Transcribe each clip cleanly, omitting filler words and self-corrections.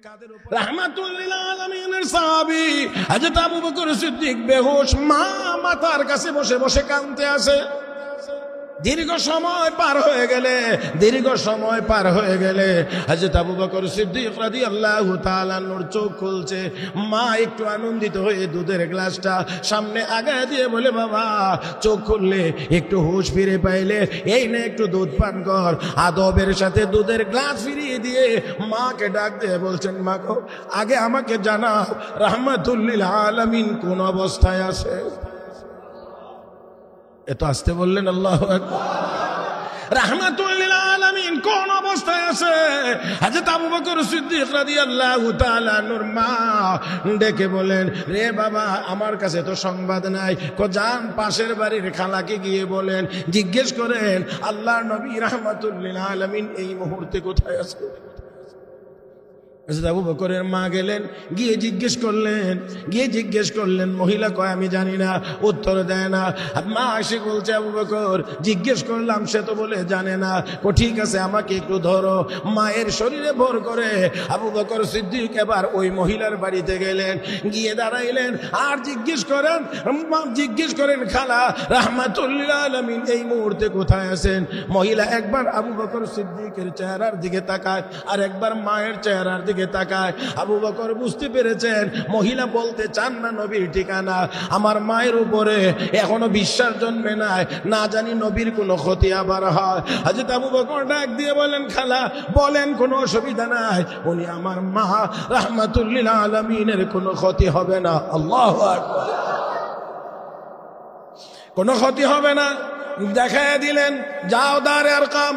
রাহমাতুল লিল আলামিনের সাহাবী হযরত আবু বকর সিদ্দিক বেহুশ, মা মাথার কাছে বসে বসে কাঁদতে আছে। দীর্ঘ সময় পার হয়ে গেলে হযরত আবু বকর সিদ্দিক রাদিয়াল্লাহু তাআলা নূর চোখ খুলছে। মা একটু আনন্দিত হয়ে দুধের গ্লাসটা সামনে আগায় দিয়ে বলে, বাবা চোখ খুললে, একটু হুঁশ ফিরে পাইলে, এই না একটু দুধ পান কর। আদবের সাথে দুধের গ্লাস ফিরিয়ে দিয়ে মাকে ডাক দিয়ে বলছেন, মা গো, আগে আমাকে জানাও রাহমাতুল লিল আলামিন কোন অবস্থায় আছে। এত আসতে বললেন আল্লাহু আকবার। রাহমাতুল লিল আলামিন কোন অবস্থায় আছে? হযরত আবু বকর সিদ্দিক রাদিয়াল্লাহু তাআলা নূর মা ডেকে বলেন, রে বাবা, আমার কাছে তো সংবাদ নাই। যান পাশের বাড়ির খালাকে গিয়ে বলেন, জিজ্ঞেস করেন আল্লাহর নবী রাহমাতুল লিল আলামিন এই মুহূর্তে কোথায় আছে। আবু বকরের মা গেলেন, গিয়ে জিজ্ঞেস করলেন। মহিলা কয়, আমি জানি না, উত্তর দেয় না। মা এসে বলছে, আবু বকর জিজ্ঞেস করলাম, সে তো বলে জানে না। ঠিক আছে, আমাকে একটু ধরো। মায়ের শরীরে ভর করে আবু বকর সিদ্দিক এবার ওই মহিলার বাড়িতে গেলেন, গিয়ে দাঁড়াইলেন আর জিজ্ঞেস করেন খালা রাহমাতুল লিল আলামিন এই মুহূর্তে কোথায় আছেন। মহিলা একবার আবু বকর সিদ্দিকের চেহারার দিকে তাকায়, আর একবার মায়ের চেহারার দিকে তাকায়। আবু বকর বুঝতে পেরেছেন মহিলা বলতে চান না নবীর ঠিকানা। আমার মায়ের উপরে এখনো বিশ্বাস জন্মে নাই, না জানি নবীর কোনো ক্ষতি আবার হয়। হযরত আবু বকর ডাক দিয়ে বলেন, খালা বলেন, কোনো অসুবিধা নাই, উনি আমার মা, রাহমাতুল লিল আলামিনের কোনো ক্ষতি হবে না। আল্লাহু আকবার। কোনো ক্ষতি হবে না। দেখায় দিলেন, যাও দারে আরকাম।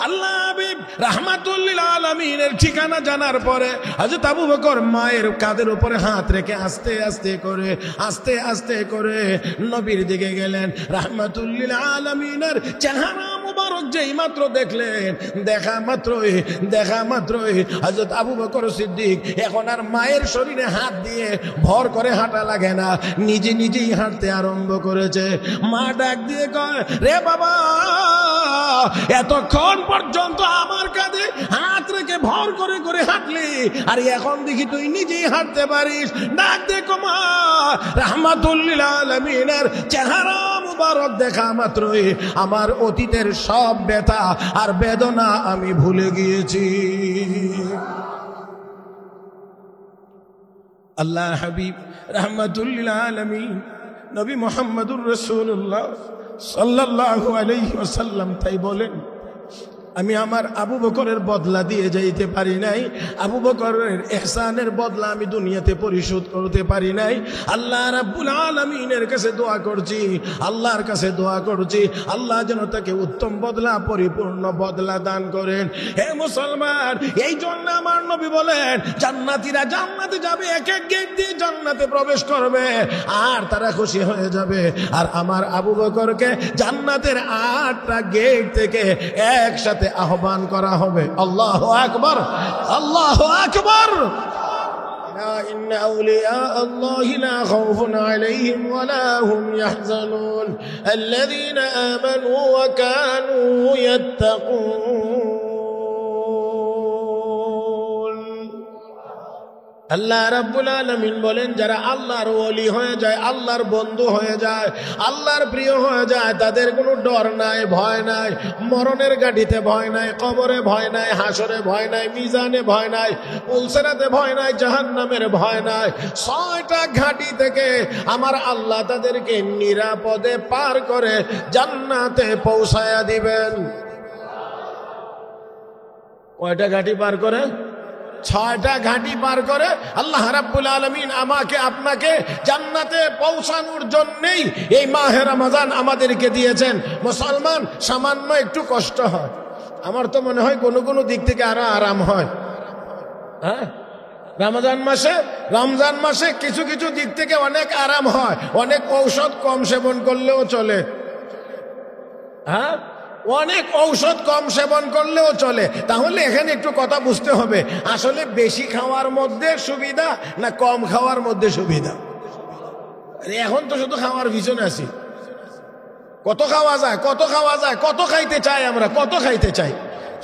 আল্লাহ হাবিব রাহমাতুল লিল আলামিনের ঠিকানা জানার পরে হযরত আবু বকর মায়ের কাঁধের উপরে হাত রেখে আস্তে আস্তে করে নবীর দিকে গেলেন। রাহমাতুল লিল আলামিনের চেহারা মুবারক যেই মাত্র দেখলেন, দেখা মাত্রই হযরত আবু বকর সিদ্দিক এখন আর মায়ের শরীরে হাত দিয়ে ভর করে হাঁটা লাগে না, নিজেই হাঁটতে আরম্ভ করেছে। মা ডাক দিয়ে কয়, রে বাবা, এতক্ষণ পর্যন্ত আমার কাঁধে হাত রেখে ভর করে হাঁটলি, আর এখন দেখি তুই নিজেই হাঁটতে পারিস। ডাক দেখো মা, রাহমাতুল লিল আলামিনের চেহারা মুবারক দেখা মাত্রই আমার অতীতের সব ব্যথা আর বেদনা আমি ভুলে গিয়েছি। আল্লাহ হাবিব রাহমাতুল লিল আলামিন নবী মুহাম্মদুর রাসূলুল্লাহ সাল্লাল্লাহু আলাইহি ওয়াসাল্লাম তাই বলেন, আমি আমার আবু বকরের বদলা দিয়ে যাইতে পারি নাই, আবু বকরের ইহসানের বদলা আমি দুনিয়াতে পরিশোধ করতে পারি নাই। আল্লাহ রাব্বুল আলামিনের কাছে আল্লাহর কাছে দোয়া করছি, আল্লাহ যেন তাকে উত্তম বদলা, পরিপূর্ণ বদলা দান করেন। হে মুসলমান, এই জন্য আমার নবী বলেন, জান্নাতীরা জান্নাতে যাবে, এক এক গেট দিয়ে জান্নাতে প্রবেশ করবে আর তারা খুশি হয়ে যাবে। আর আমার আবু বকরকে জান্নাতের 8টা গেট থেকে একসাথে আহ্বান করা হবে। আল্লাহু আকবার, আল্লাহু আকবার। إن أولياء الله لا خوف عليهم ولا هم يحزنون الذين آمنوا وكانوا يتقون। আল্লাহ রাব্বুল আলামিন বলেন, যারা আল্লাহর ওলি হয়ে যায়, আল্লাহর বন্ধু হয়ে যায়, আল্লাহর প্রিয় হয়ে যায়, তাদের কোনো ডর নাই, ভয় নাই। মরণের গাড়িতে ভয় নাই, কবরে ভয় নাই, হাসরে ভয় নাই, মিজানে ভয় নাই, পুলসিরাতে ভয় নাই, জাহান্নামের ভয় নাই। 6টা ঘাটি থেকে আমার আল্লাহ তাদেরকে নিরাপদে পার করে জান্নাতে পৌঁছায়া দিবেন। কয়টা ঘাটি পার করে? 6টা ঘাটি পার করে আল্লাহ রাব্বুল আলামিন আমাকে আপনাকে জান্নাতে পৌঁছানোর জন্যই এই মাহে রমজান আমাদেরকে দিয়েছেন। মুসলমান, সামান্য একটু কষ্ট হয়, আমার তো মনে হয় কোনো দিক থেকে আরো আরাম হয়। হ্যাঁ, রমজান মাসে কিছু দিক থেকে অনেক আরাম হয়, অনেক ঔষধ কম সেবন করলেও চলে। হ্যাঁ, অনেক ঔষধ কম সেবন করলেও চলে। তাহলে এখানে একটু কথা বুঝতে হবে, আসলে বেশি খাওয়ার মধ্যে সুবিধা না কম খাওয়ার মধ্যে সুবিধা? এখন তো শুধু খাওয়ার পিছনে আছি। কত খাওয়া যায়, কত খাইতে চাই আমরা, কত খাইতে চাই।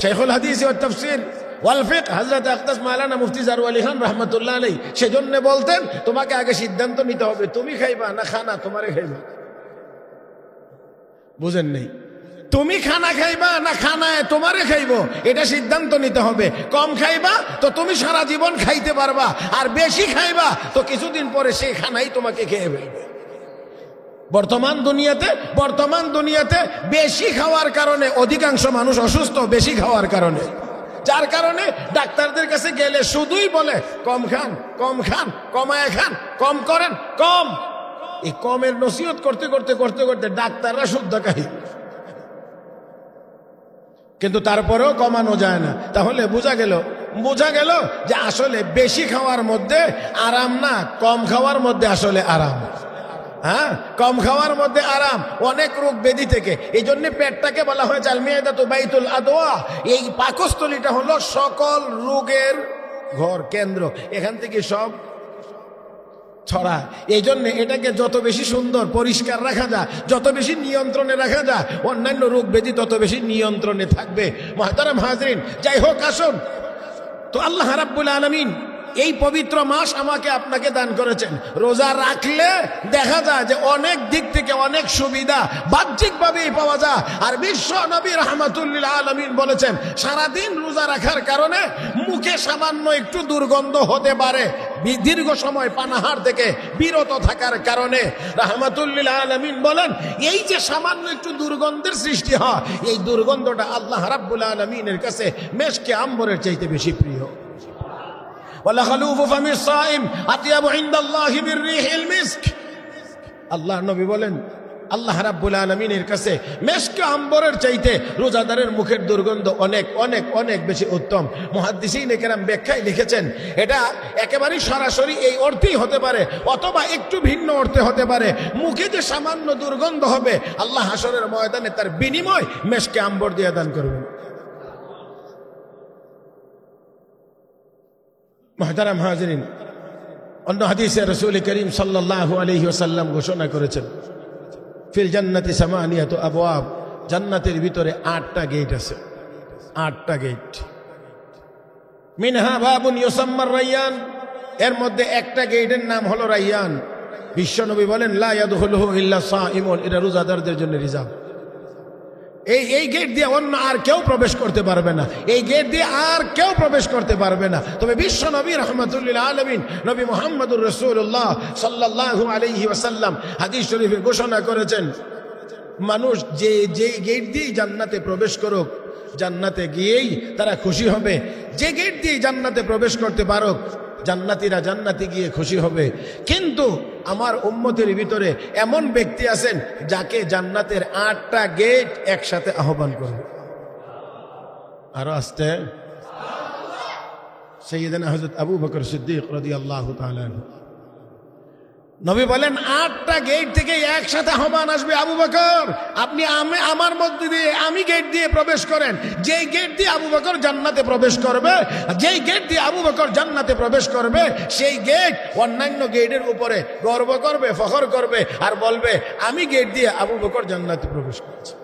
শাইখুল হাদিস ওয়াত তাফসীর ওয়াল ফিকহ হযরত আকদাস মাওলানা মুফতি জারু আলী খান রাহমাতুল্লাহ আলাইহি সেজন্য বলতেন তোমাকে আগে সিদ্ধান্ত নিতে হবে তুমি খাইবা না খানা তোমারে খাইবা। বুঝেন নাই? তুমি খানা খাইবা না খানায় তোমারে খাইবো এটা সিদ্ধান্ত নিতে হবে। কম খাইবা তো তুমি সারা জীবন খাইতে পারবা, আর বেশি খাইবা তো কিছুদিন পরে সেই খানাই তোমাকে খেয়ে ফেলবে। বর্তমান দুনিয়াতে বেশি খাওয়ার কারণে অধিকাংশ মানুষ অসুস্থ, বেশি খাওয়ার কারণে, যার কারণে ডাক্তারদের কাছে গেলে শুধুই বলে কম খান, কম খান, কমায় খান, কম করেন, কম। এই কমের নসিহত করতে করতে ডাক্তাররা শুদ্ধ খায়, কিন্তু তারপরেও কমানো যায় না। তাহলে বোঝা গেল যে আসলে বেশি খাওয়ার মধ্যে আরাম না, কম খাওয়ার মধ্যে আসলে আরাম। হ্যাঁ, কম খাওয়ার মধ্যে আরাম অনেক রোগ ব্যাধি থেকে। এই জন্য পেটটাকে বলা হয়েছে আল মিয়াদাতু বাইতুল আদওয়া। এই পাকস্থলীটা হলো সকল রোগের ঘর, কেন্দ্র, এখান থেকে সব ছড়ায়। এই জন্য এটাকে যত বেশি সুন্দর পরিষ্কার রাখা যায়, যত বেশি নিয়ন্ত্রণে রাখা যায়, অন্যান্য রোগ ব্যাধি তত বেশি নিয়ন্ত্রণে থাকবে। মুহতারাম হাজরিন, যাই হোক, আসুন তো আল্লাহ রাব্বুল আলামিন এই পবিত্র মাস আমাকে আপনাকে দান করেছেন। রোজা রাখলে দেখা যায় যে অনেক দিক থেকে অনেক সুবিধা বাহ্যিকভাবেই পাওয়া যায়। আর বিশ্ব নবী রাহমাতুল লিল আলামিন বলেছেন সারাদিন রোজা রাখার কারণে মুখে সামান্য একটু দুর্গন্ধ হতে পারে, দীর্ঘ সময় পানাহার থেকে বিরত থাকার কারণে। রাহমাতুল লিল আলামিন বলেন এই যে সামান্য একটু দুর্গন্ধের সৃষ্টি হয়, এই দুর্গন্ধটা আল্লাহ রাব্বুল আলামিনের কাছে মেশকে আম্বরের চাইতে বেশি প্রিয়। ওয়ালাখালুফু ফামিস সাইম আতিয়াবু ইনদাল্লাহি মির রিহিল মিস্ক। আল্লাহ নবী বলেন আল্লাহ রাব্বুল আলামিনের কাছে মেশকে আম্বরের চাইতে রোজাদারের মুখের দুর্গন্ধ অনেক অনেক অনেক বেশি উত্তম। মুহাদ্দিসিনে কেরাম ব্যাখ্যায় লিখেছেন এটা একেবারে সরাসরি এই অর্থেই হতে পারে, অথবা একটু ভিন্ন অর্থে হতে পারে। মুখে যে সামান্য দুর্গন্ধ হবে আল্লাহ হাসরের ময়দানে তার বিনিময় মেশকে আম্বর দিয়ে দান করবেন। মুহতারাম হাজিরিন, অন্য হাদিসে রাসূল করিম সাল্লাল্লাহু আলাইহি ওয়াসাল্লাম ঘোষণা করেছেন ফিল জান্নাতি সামানিয়াতু আবওয়াব, জান্নাতের ভিতরে 8টা গেট আছে, 8টা গেট। মিনহা বাবুন ইউসাম্মার রায়্যান, এর মধ্যে একটা গেটের নাম হলো রায়্যান। বিশ্বনবী বলেন লা ইয়াদখুলুহু ইল্লা সাইমুন, এটা রোজাদারদের জন্য রিজার্ভ। এই গেট দিয়ে অন্য আর কেউ প্রবেশ করতে পারবে না, এই গেট দিয়ে আর কেউ প্রবেশ করতে পারবে না। তবে বিশ্ব নবী রাহমাতুল লিল আলামিন নবী মুহাম্মদুর রাসূলুল্লাহ সাল্লাল্লাহু আলাইহি ওয়াসাল্লাম হাদিস শরীফে ঘোষণা করেছেন মানুষ যে গেট দিয়ে জান্নাতে প্রবেশ করুক, জান্নাতে গিয়েই তারা খুশি হবে। যে গেট দিয়ে জান্নাতে প্রবেশ করতে পারুক, জান্নাতীরা জান্নাতে গিয়ে খুশি হবে। কিন্তু আমার উম্মতের ভিতরে এমন ব্যক্তি আছেন যাকে জান্নাতের 8টা গেট একসাথে আহ্বান করবে। আরো আসতে সাইয়েদনা হযরত আবু বকর সিদ্দিক রাদিয়াল্লাহু তাআলা আনহু নবী বলেন 8টা গেট থেকে একসাথে আহ্বান আসবে, আবু বকর আপনি আমার মধ্যে দিয়ে আমি গেট দিয়ে প্রবেশ করেন। যেই গেট দিয়ে আবু বকর জান্নাতে প্রবেশ করবে, যেই গেট দিয়ে আবু বকর জান্নাতে প্রবেশ করবে, সেই গেট অন্যান্য গেটের উপরে গর্ব করবে, ফখর করবে, আর বলবে আমি গেট দিয়ে আবু বকর জান্নাতে প্রবেশ করেছি।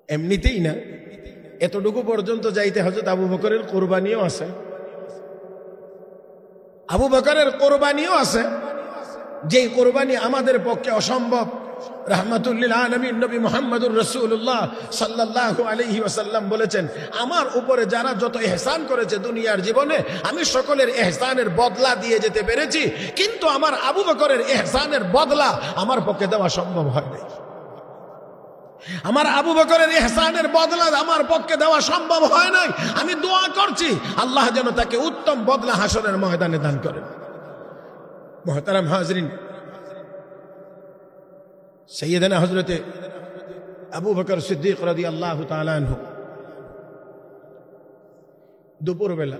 এমনিতেই না, এতটুকু পর্যন্ত যাইতে হযরত আবু বকরের কুরবানিও আছে, আবু বকরের কোরবানিও আছে, যে কোরবানি আমাদের পক্ষে অসম্ভব। রাহমাতুল লিল আলামিন নবী মুহাম্মদুর রাসূলুল্লাহ সাল্লাল্লাহু আলাইহি ওয়াসাল্লাম বলেছেন আমার উপরে যারা যত ইহসান করেছে দুনিয়ার জীবনে, আমি সকলের ইহসানের বদলা দিয়ে যেতে পেরেছি, কিন্তু আমার আবু বকরের ইহসানের বদলা আমার পক্ষে দেওয়া সম্ভব হয় নাই। আমার আবু বকরের ইহসানের বদলা আমার পক্ষে দেওয়া সম্ভব হয় নাই। আমি দোয়া করছি আল্লাহ যেন তাকে উত্তম বদলা হাসরের ময়দানে দান করেন। মুহতারাম হাজরিন, সাইয়েদনা হযরতে আবু বকর সিদ্দিক রাদিয়াল্লাহু তাআলা আনহু দুপুরবেলা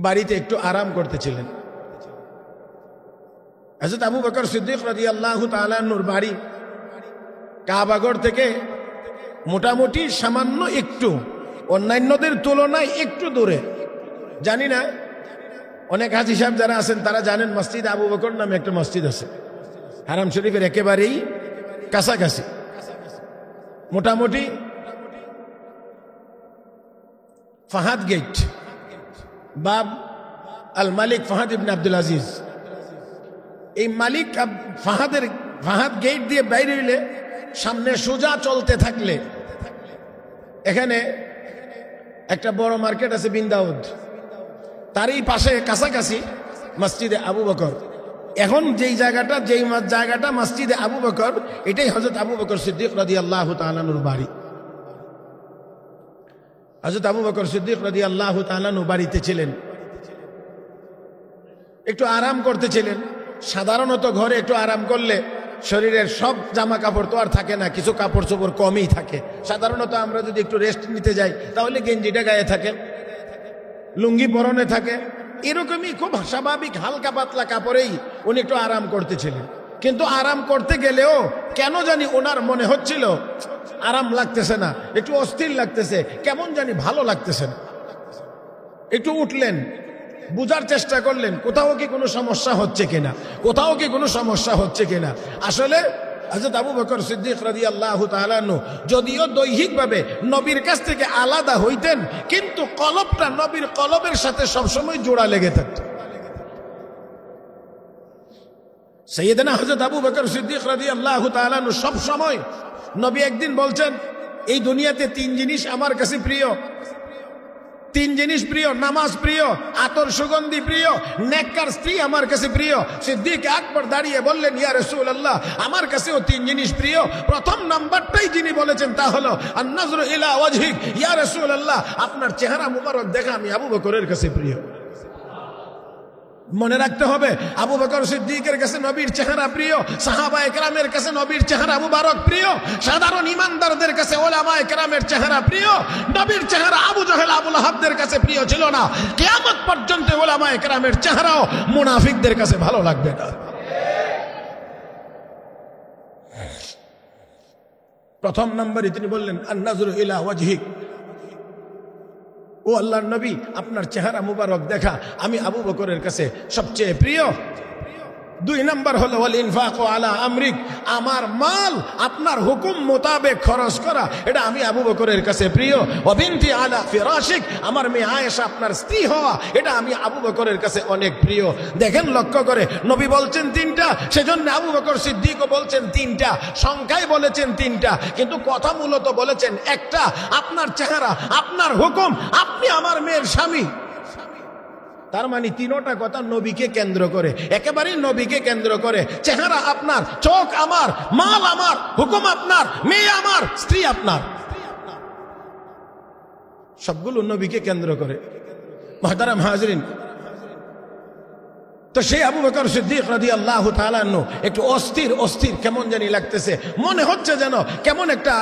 বাড়িতে একটু আরাম করতেছিলেন। হযরত আবু বকর সিদ্দিক রাদিয়াল্লাহু তাআলা আনহুর বাড়ি কাবাগর থেকে মোটামুটি সামান্য একটু অন্যান্যদের তুলনায় একটু দূরে। জানি না অনেক হাজী সাহেব যারা আছেন তারা জানেন মসজিদ আবু বকর নামে একটা মসজিদ আছে হারাম শরীফের একেবারেই কাছাকাছি। মোটামুটি ফাহাদ গেট, বাব আল মালিক ফাহাদ ইবনে আব্দুল আজিজ। এই মালিক ফাহাদ গেট দিয়ে বাইরে হইলে সামনে সোজা চলতে থাকলে এখানে একটা বড় মার্কেট আছে বিন দাউদ, তারই পাশে কাছাকাছি মসজিদে আবু বকর। এখন যেই জায়গাটা মসজিদে আবু বকর, এটাই হযরত আবু বকর সিদ্দিক রাদিয়াল্লাহু তাআলা আনহুর বাড়ি। হযরত আবু বকর সিদ্দিক রাদিয়াল্লাহু তাআলা আনহু বাড়িতে ছিলেন, একটু আরাম করতেছিলেন। সাধারণত ঘরে একটু আরাম করলে শরীরের সব জামা কাপড় তো আর থাকে না, কিছু কাপড় চোপড় কমই থাকে। সাধারণত আমরা যদি একটু রেস্ট নিতে যাই তাহলে গেঞ্জিটা গায়ে থাকে, লুঙ্গি পরনে থাকে, এরকমই খুব স্বাভাবিক হালকা পাতলা কাপড়েই উনি একটু আরাম করতেছিলেন। কিন্তু আরাম করতে গেলেও কেন জানি ওনার মনে হচ্ছিল আরাম লাগতেছে না, একটু অস্থির লাগতেছে, কেমন জানি ভালো লাগতেছে না। একটু উঠলেন, বুঝার চেষ্টা করলেন কোথাও কি কোনো সমস্যা হচ্ছে কিনা। আসলে হযরত আবু বকর সিদ্দিক রাদিয়াল্লাহু তাআলা আনহু যদিও দৈহিকভাবে নবীর কাছ থেকে আলাদা হইতেন, কিন্তু কলবটা নবীর কলবের সাথে সবসময় জোড়া লেগে থাকত। সাইয়েদনা হযরত আবু বকর সিদ্দিক রাদিয়াল্লাহু তাআলা আনহু সব সময়, নবী একদিন বলছেন, এই দুনিয়াতে তিন জিনিস আমার কাছে প্রিয়, তিন জিনিস প্রিয়, নামাজ প্রিয়, আতর সুগন্ধি প্রিয়, নেককার স্ত্রী আমার কাছে প্রিয়। সিদ্দিক আকবর দাঁড়িয়ে বললেন, ইয়া রাসূলুল্লাহ, আমার কাছেও তিন জিনিস প্রিয়। প্রথম নাম্বারটাই যিনি বলেছেন তা হলো আন-নাজরু ইলা ওয়াজহিক, ইয়া রাসূলুল্লাহ, আপনার চেহারা মুবারক দেখা আমি আবু বকরের কাছে প্রিয়। মনে রাখতে হবে, আবু বকর সিদ্দিকের কাছে নবীর চেহারা প্রিয়, সাহাবায়ে কেরামের কাছে নবীর চেহারা মুবারক প্রিয়, সাধারণ ইমানদারদের কাছে উলামায়ে কেরামের চেহারা প্রিয়। নবীর চেহারা আবু জহেল আবু লাহাবদের কাছে প্রিয় ছিল না, কিয়ামত পর্যন্ত উলামায়ে কেরামের চেহারাও মুনাফিকদের কাছে ভালো লাগবে না। প্রথম নম্বরে তিনি বললেন আন-নাজরু ইলা ওয়াজহিক, ও আল্লাহর নবী, আপনার চেহারা মুবারক দেখা আমি আবু বকরের কাছে সবচেয়ে প্রিয়। দুই নাম্বার হলো ওয়াল ইনফাকু আলা আমরিক, আমার মাল আপনার হুকুম মোতাবেক খরচ করা, এটা আমি আবু বকরের কাছে প্রিয়। ওয়া বিনতি আলা ফিরাশিক, আমার মেয়ে আয়েশা আপনার স্ত্রী হওয়া, এটা আমি আবু বকরের কাছে অনেক প্রিয়। দেখেন, লক্ষ্য করে, নবী বলছেন তিনটা, সেজন্য আবু বকর সিদ্দিকও বলছেন তিনটা, সংখ্যায় বলেছেন তিনটা, কিন্তু কথা মূলত বলেছেন একটা, আপনার চেহারা, আপনার হুকুম, আপনি আমার মেয়ের স্বামী। তার মানে তিনটা কথা নবীকে কেন্দ্র করে, একেবারেই নবীকে কেন্দ্র করে। চেহারা আপনার, চোখ আমার, মাল আমার, হুকুম আপনার, মেয়ে আমার, স্ত্রী আপনার, সবগুলো নবীকে কেন্দ্র করে। মুহতারাম হাজরিন, তো সেই আবু বকর সিদ্দিক রাদিয়াল্লাহু তাআলা আনহু একটু অস্থির কেমন জানি লাগতেছে, মনে হচ্ছে যেন কেমন একটা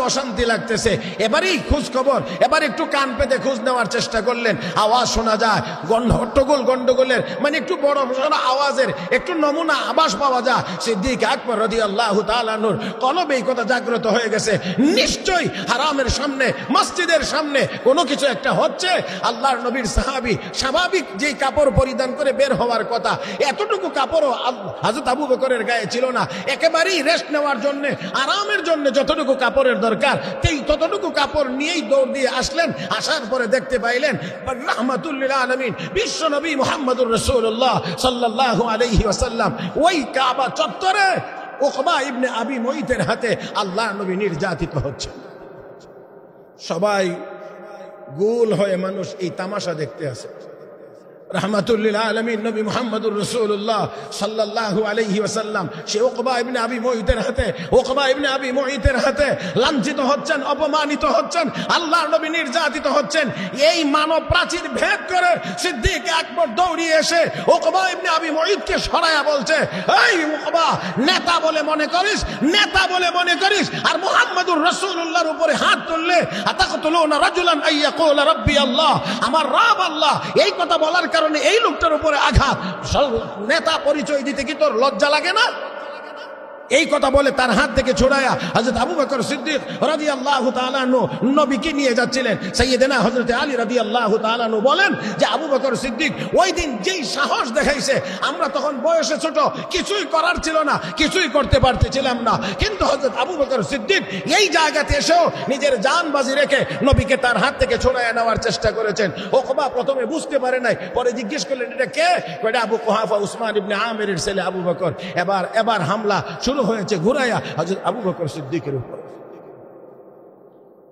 অশান্তি লাগতেছে। এবারেই খোঁজ খবর, এবার একটু কান পেতে খোঁজ নেওয়ার চেষ্টা করলেন, আওয়াজ শোনা যায়, গন্ডগোলের মানে একটু বড় আওয়াজের একটু নমুনা আভাস পাওয়া যায়। সিদ্দিক আকবর রাদিয়াল্লাহু তাআলা আনহুর কলবে এই কথা জাগ্রত হয়ে গেছে, নিশ্চয়ই হারামের সামনে, মসজিদের সামনে কোনো কিছু একটা হচ্ছে। আল্লাহর নবীর সাহাবী স্বাভাবিক যেই কাপড় পরিধান করে বের হওয়ার কথা, এতটুকু কাপড়ও হযরত আবু বকরের গায়ে ছিল না। একেবারেই রেস্ট নেওয়ার জন্য, আরামের জন্য যতটুকু কাপড়ের দরকার ততটুকু কাপড় নিয়েই দৌড় দিয়ে আসলেন। আসার পরে দেখতে পাইলেন রাহমাতুল লিল আলামিন বিশ্ব নবী মুহাম্মদুর রাসূলুল্লাহ সাল্লাল্লাহু আলাইহি ওয়াসাল্লাম ওই কাবা চত্বরে উকবা ইবনে আবি মুঈতের হাতে আল্লাহর নবী নির্যাতিত হচ্ছে। সবাই গোল হয়ে মানুষ এই তামাশা দেখতে আসে। রাহমাতুল লিল আলামিন নবী মুহাম্মদুর রাসূলুল্লাহ সাল্লাল্লাহু আলাইহি ওয়াসাল্লাম সে উকবা ইবনে আবি মুঈতের হাতে লাঞ্ছিত হচ্ছেন, অপমানিত হচ্ছেন, আল্লাহর নবী নির্যাতিত হচ্ছেন। এই মানব প্রাচীর ভেদ করে সিদ্দিক আকবর দৌড়িয়ে এসে উকবা ইবনে আবি মুঈতকে সরায়া বলছে, এই উকবা, নেতা বলে মনে করিস আর মুহাম্মদুর রাসূলুল্লাহর উপরে হাত তুললে, আতাকতুলুনা রাজুলান আইয়াকুলা রাব্বি আল্লাহ, আমার রব আল্লাহ, এই কথা বলার কারণে এই লোকটার উপরে আঘাত। নেতা পরিচয় দিতে কি তোর লজ্জা লাগে না? এই কথা বলে তার হাত থেকে ছড়ায়া হযরত আবু বকর সিদ্দিক রাদিয়াল্লাহু তাআলা আনহু নবীকে নিয়ে যাচ্ছিলেন। সাইয়েদনা হযরত আলী রাদিয়াল্লাহু তাআলা আনহু বলেন যে আবু বকর সিদ্দিক ওই দিন যেই সাহস দেখাইছে, আমরা তখন বয়সে ছোট, কিছুই করার ছিল না, কিছুই করতে পারতেছিলাম না, কিন্তু হযরত আবু বকর সিদ্দিক এই জায়গাতে এসেও নিজের জান বাজি রেখে নবীকে তার হাত থেকে ছড়ায়া নেওয়ার চেষ্টা করেছেন। ওকবা প্রথমে বুঝতে পারে নাই, পরে জিজ্ঞেস করলেন এটা কে? এটা আবু কুহাফা উসমান ইবনে আমিরের ছেলে আবু বকর। এবার হামলা শুরু হয়েছে ঘুরাইয়া হযরত আবু বকর সিদ্দিকের উপর।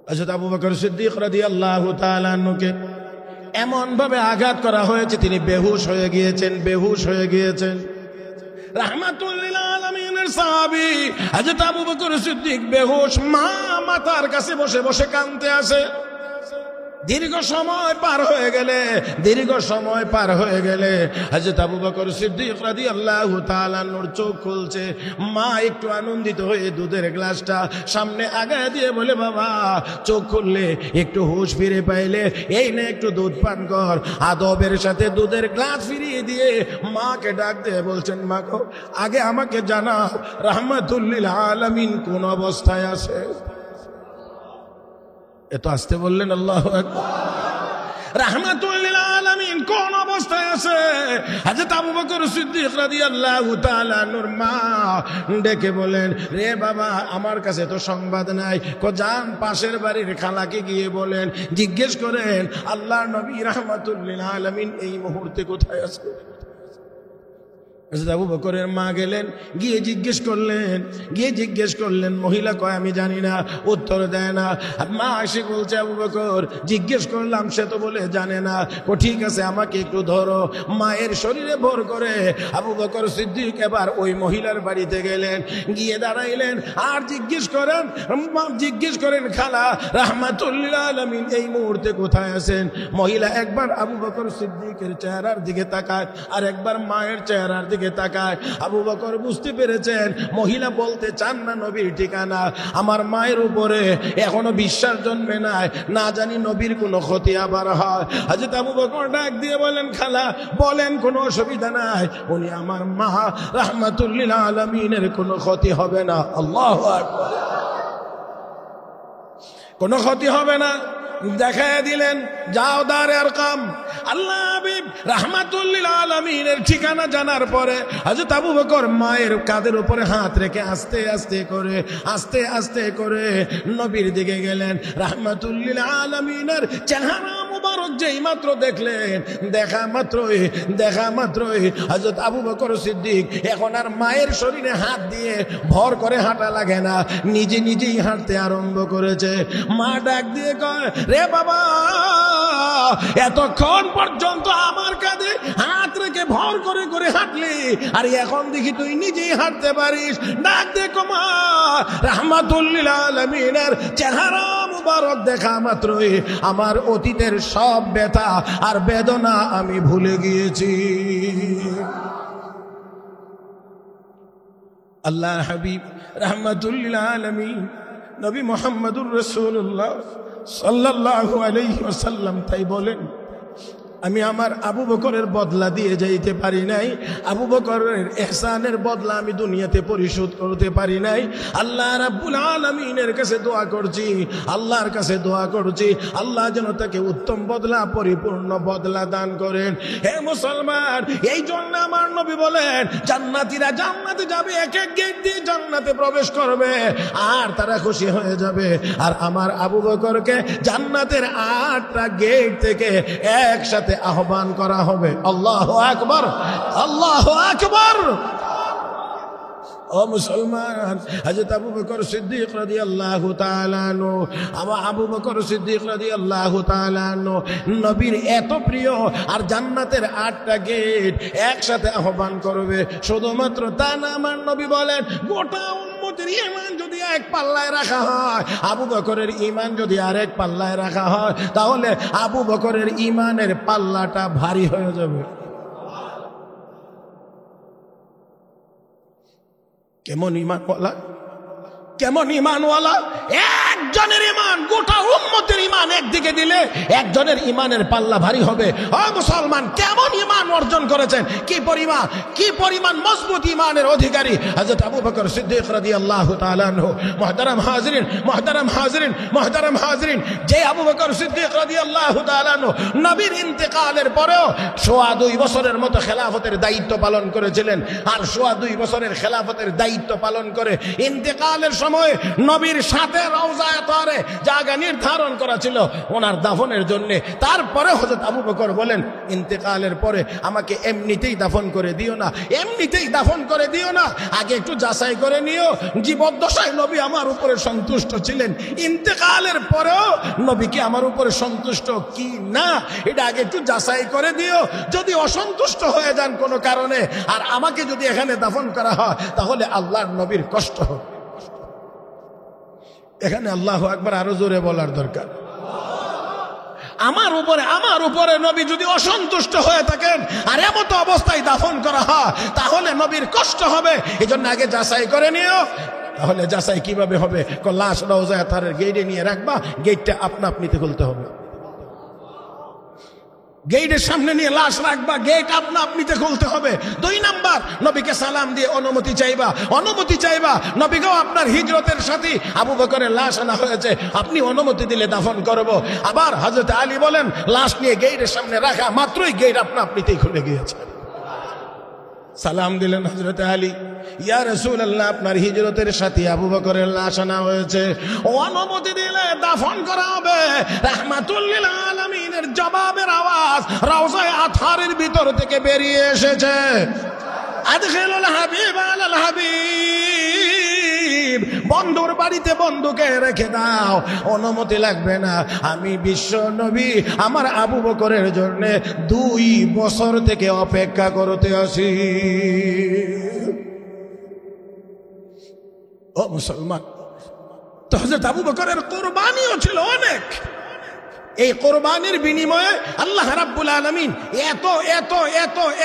হযরত আবু বকর সিদ্দিক রাদিয়াল্লাহু তাআলা আনহুকে এমন ভাবে আঘাত করা হয়েছে তিনি বেহুশ হয়ে গিয়েছেন। রাহমাতুল লিল আলামিনের সাহাবী হযরত আবু বকর সিদ্দিক বেহুশ, মা মাথার কাছে বসে বসে কাঁদতে আছে। দীর্ঘ সময় পার হয়ে গেলে হযরত আবু বকর সিদ্দিক রাদিয়াল্লাহু তাআলা আনহুর চোখ খুলছে। মা একটু আনন্দিত হয়ে দুধের গ্লাসটা সামনে আগায় দিয়ে বলে, বাবা চোখ খুললে, একটু হুঁশ ফিরে পাইলে, এই না একটু দুধ পান কর। আদবের সাথে দুধের গ্লাস ফিরিয়ে দিয়ে মাকে ডাক দিয়ে বলছেন, মা গো, আগে আমাকে জানাও রাহমাতুল লিল আলামিন কোন অবস্থায় আছে? এত আসতে বললেন আল্লাহু আকবার। রাহমাতুল লিল আলামিন কোন অবস্থায় আছে? হযরত আবু বকর সিদ্দিক রাদিয়াল্লাহু তাআলা আনহুর মা ডেকে বলেন, রে বাবা, আমার কাছে তো সংবাদ নাই। যান পাশের বাড়ির খালাকে গিয়ে বলেন, জিজ্ঞেস করেন আল্লাহর নবী রাহমাতুল লিল আলামিন এই মুহূর্তে কোথায় আছে। হযরত আবু বকরের মা গেলেন, গিয়ে জিজ্ঞেস করলেন। মহিলা কয়, আমি জানি না, উত্তর দেয় না। মা এসে বলছে, আবু বকর জিজ্ঞেস করলাম, সে তো বলে জানে না। ঠিক আছে, আমাকে একটু ধরো। মায়ের শরীরে ভর করে আবু বকর সিদ্দিক এবার ওই মহিলার বাড়িতে গেলেন, গিয়ে দাঁড়াইলেন আর জিজ্ঞেস করেন খালা রাহমাতুল লিল আলামিন এই মুহূর্তে কোথায় আছেন? মহিলা একবার আবু বকর সিদ্দিকের চেহারার দিকে তাকায় আর একবার মায়ের চেহারার দিকে তাকায়। আবু বকর বুঝতে পেরেছেন মহিলা বলতে চান না নবীর ঠিকানা। আমার মায়ের উপরে এখনো বিশ্বাস জন্মে নাই, না জানি নবীর কোনো ক্ষতি আবার হয়। হযরত আবু বকর ডাক দিয়ে বলেন, খালা বলেন, কোনো অসুবিধা নাই, উনি আমার মা, রাহমাতুল লিল আলামিনের কোনো ক্ষতি হবে না। আল্লাহু আকবার। কোনো ক্ষতি হবে না। দেখায় দিলেন, যাও দারে আরকাম। আল্লাহ হাবিব রাহমাতুল লিল আলামিনের ঠিকানা জানার পরে হযরত আবু বকর মায়ের কাঁধের উপরে হাত রেখে আস্তে আস্তে করে নবীর দিকে গেলেন। রাহমাতুল লিল আলামিনের চেহারা মুবারক যেই মাত্র দেখলেন, দেখা মাত্রই হযরত আবু বকর সিদ্দিক এখন আর মায়ের শরীরে হাত দিয়ে ভর করে হাঁটা লাগে না, নিজেই হাঁটতে আরম্ভ করেছে। মা ডাক দিয়ে কয়, রে বাবা, এতক্ষণ পর্যন্ত আমার কাঁধে হাত রেখে ভর করে হাঁটলি, আর এখন দেখি তুই নিজেই হাঁটতে পারিস। ডাক দেখো মা, রাহমাতুল লিল আলামিনের চেহারা মুবারক দেখা মাত্রই আমার অতীতের সব ব্যথা আর বেদনা আমি ভুলে গিয়েছি। আল্লাহর হাবিব রাহমাতুল লিল আলামিন নবী মুহাম্মদুর রাসূলুল্লাহ সাল্লাল্লাহু আলাইহি ওয়াসাল্লাম তাই বলেন, আমি আমার আবু বকরের বদলা দিয়ে যাইতে পারি নাই, আবু বকরের ইহসানের বদলা আমি দুনিয়াতে পরিশোধ করতে পারি নাই। আল্লাহ রাব্বুল আলামিনের কাছে আল্লাহর কাছে দোয়া করছি, আল্লাহ যেন তাকে উত্তম বদলা, পরিপূর্ণ বদলা দান করেন। হে মুসলমান, এই জন্য আমার নবী বলেন, জান্নাতীরা জান্নাতে যাবে, এক এক গেট দিয়ে জান্নাতে প্রবেশ করবে আর তারা খুশি হয়ে যাবে। আর আমার আবু বকরকে জান্নাতের 8টা গেট থেকে একসাথে আহ্বান করা হবে। আল্লাহু আকবার, আল্লাহু আকবার। ও মুসলমান, হযরত আবু বকর সিদ্দিক রাদিয়াল্লাহু তাআলা আনহু, আবু বকর সিদ্দিক রাদিয়াল্লাহু তাআলা আনহু নবীর এত প্রিয়, আর জান্নাতের 8টা গেট একসাথে আহ্বান করবে। শুধুমাত্র তা না, আমার নবী বলেন, গোটা উম্মতের ঈমান যদি এক পাল্লায় রাখা হয়, আবু বকরের ঈমান যদি আরেক পাল্লায় রাখা হয়, তাহলে আবু বকরের ঈমানের পাল্লাটা ভারী হয়ে যাবে। কেমন ইমানওয়ালা একজনের ঈমান গোটা উম্মতের ঈমান একদিকে দিলে একজনের ঈমানের পাল্লা ভারী হবে। ও মুসলমান, কেমন ঈমান অর্জন করেছেন, কি পরিমাণ মজবুত ঈমানের অধিকারী হযরত আবু বকর সিদ্দিক রাদিয়াল্লাহু তাআলা আনহু। মুহতারাম হাজিরিন, যে আবু বকর সিদ্দিক রাদিয়াল্লাহু তাআলা আনহু নবীর ইন্তেকালের পরেও 2.5 বছরের মতো খেলাফতের দায়িত্ব পালন করেছিলেন, আর 2.5 বছরের খেলাফতের দায়িত্ব পালন করে ইন্তেকালের সময় নবীর সাথে রওজায়ে তাহরে জায়গা নির্ধারণ করা ছিল ওনার দাফনের জন্য। তারপরে হযরত আবু বকর বলেন, ইন্তেকালের পরে আমাকে এমনিতেই দাফন করে দিও না, আগে একটু যাচাই করে নিও জীবদ্দশায় নবী আমার উপরে সন্তুষ্ট ছিলেন, ইন্তেকালের পরেও নবী কি আমার উপরে সন্তুষ্ট কি না, এটা আগে একটু যাচাই করে দিও। যদি অসন্তুষ্ট হয়ে যান কোনো কারণে আর আমাকে যদি এখানে দাফন করা হয় তাহলে আল্লাহর নবীর কষ্ট হবে। এখানে আল্লাহু আকবার আরো জোরে বলার দরকার। আমার উপরে নবী যদি অসন্তুষ্ট হয়ে থাকেন আর এমতো অবস্থায় দাফন করা হয় তাহলে নবীর কষ্ট হবে। এজন্য আগে যাচাই করে নিও। তাহলে যাচাই কিভাবে হবে? লাশ রওজায়ে তাহরের গেটে নিয়ে রাখবা, গেটটা আপনিতে খুলতে হবে। গেটের সামনে নিয়ে লাশ রাখবা, গেট আপনিতে খুলতে হবে। 2 নাম্বার, নবীকে সালাম দিয়ে অনুমতি চাইবা। নবীকেও আপনার হিজরতের সাথী আবু বকরের লাশ আনা হয়েছে, আপনি অনুমতি দিলে দাফন করব। আবার হযরত আলী বলেন, লাশ নিয়ে গেটের সামনে রাখা মাত্রই গেট আপনিতেই খুলে গিয়েছে। সালাম দিলেন হযরত আলী, ইয়া রাসূলুল্লাহ, আপনার হিজরতের সাথী আবু বকরের লাশ আনা হয়েছে, অনুমতি দিলে দাফন করা হবে। রাহমাতুল লিল আলামিনের জবাবের আওয়াজ রওজায়ে আতহারের ভিতর থেকে বেরিয়ে এসেছে, আদখিলুল হাবিব আলাল হাবিব, বন্ধুর বাড়িতে বন্ধুকে রেখে দাও, অনুমতি লাগবে না। আমি বিশ্ব নবী আমার আবু বকরের জন্য 2 বছর থেকে অপেক্ষা করতে আসি। ও মুসলমান, তো হযরত আবু বকরের কুরবানিও ছিল অনেক। এই কোরবানির বিনিময়ে আল্লাহ রাব্বুল আলামিন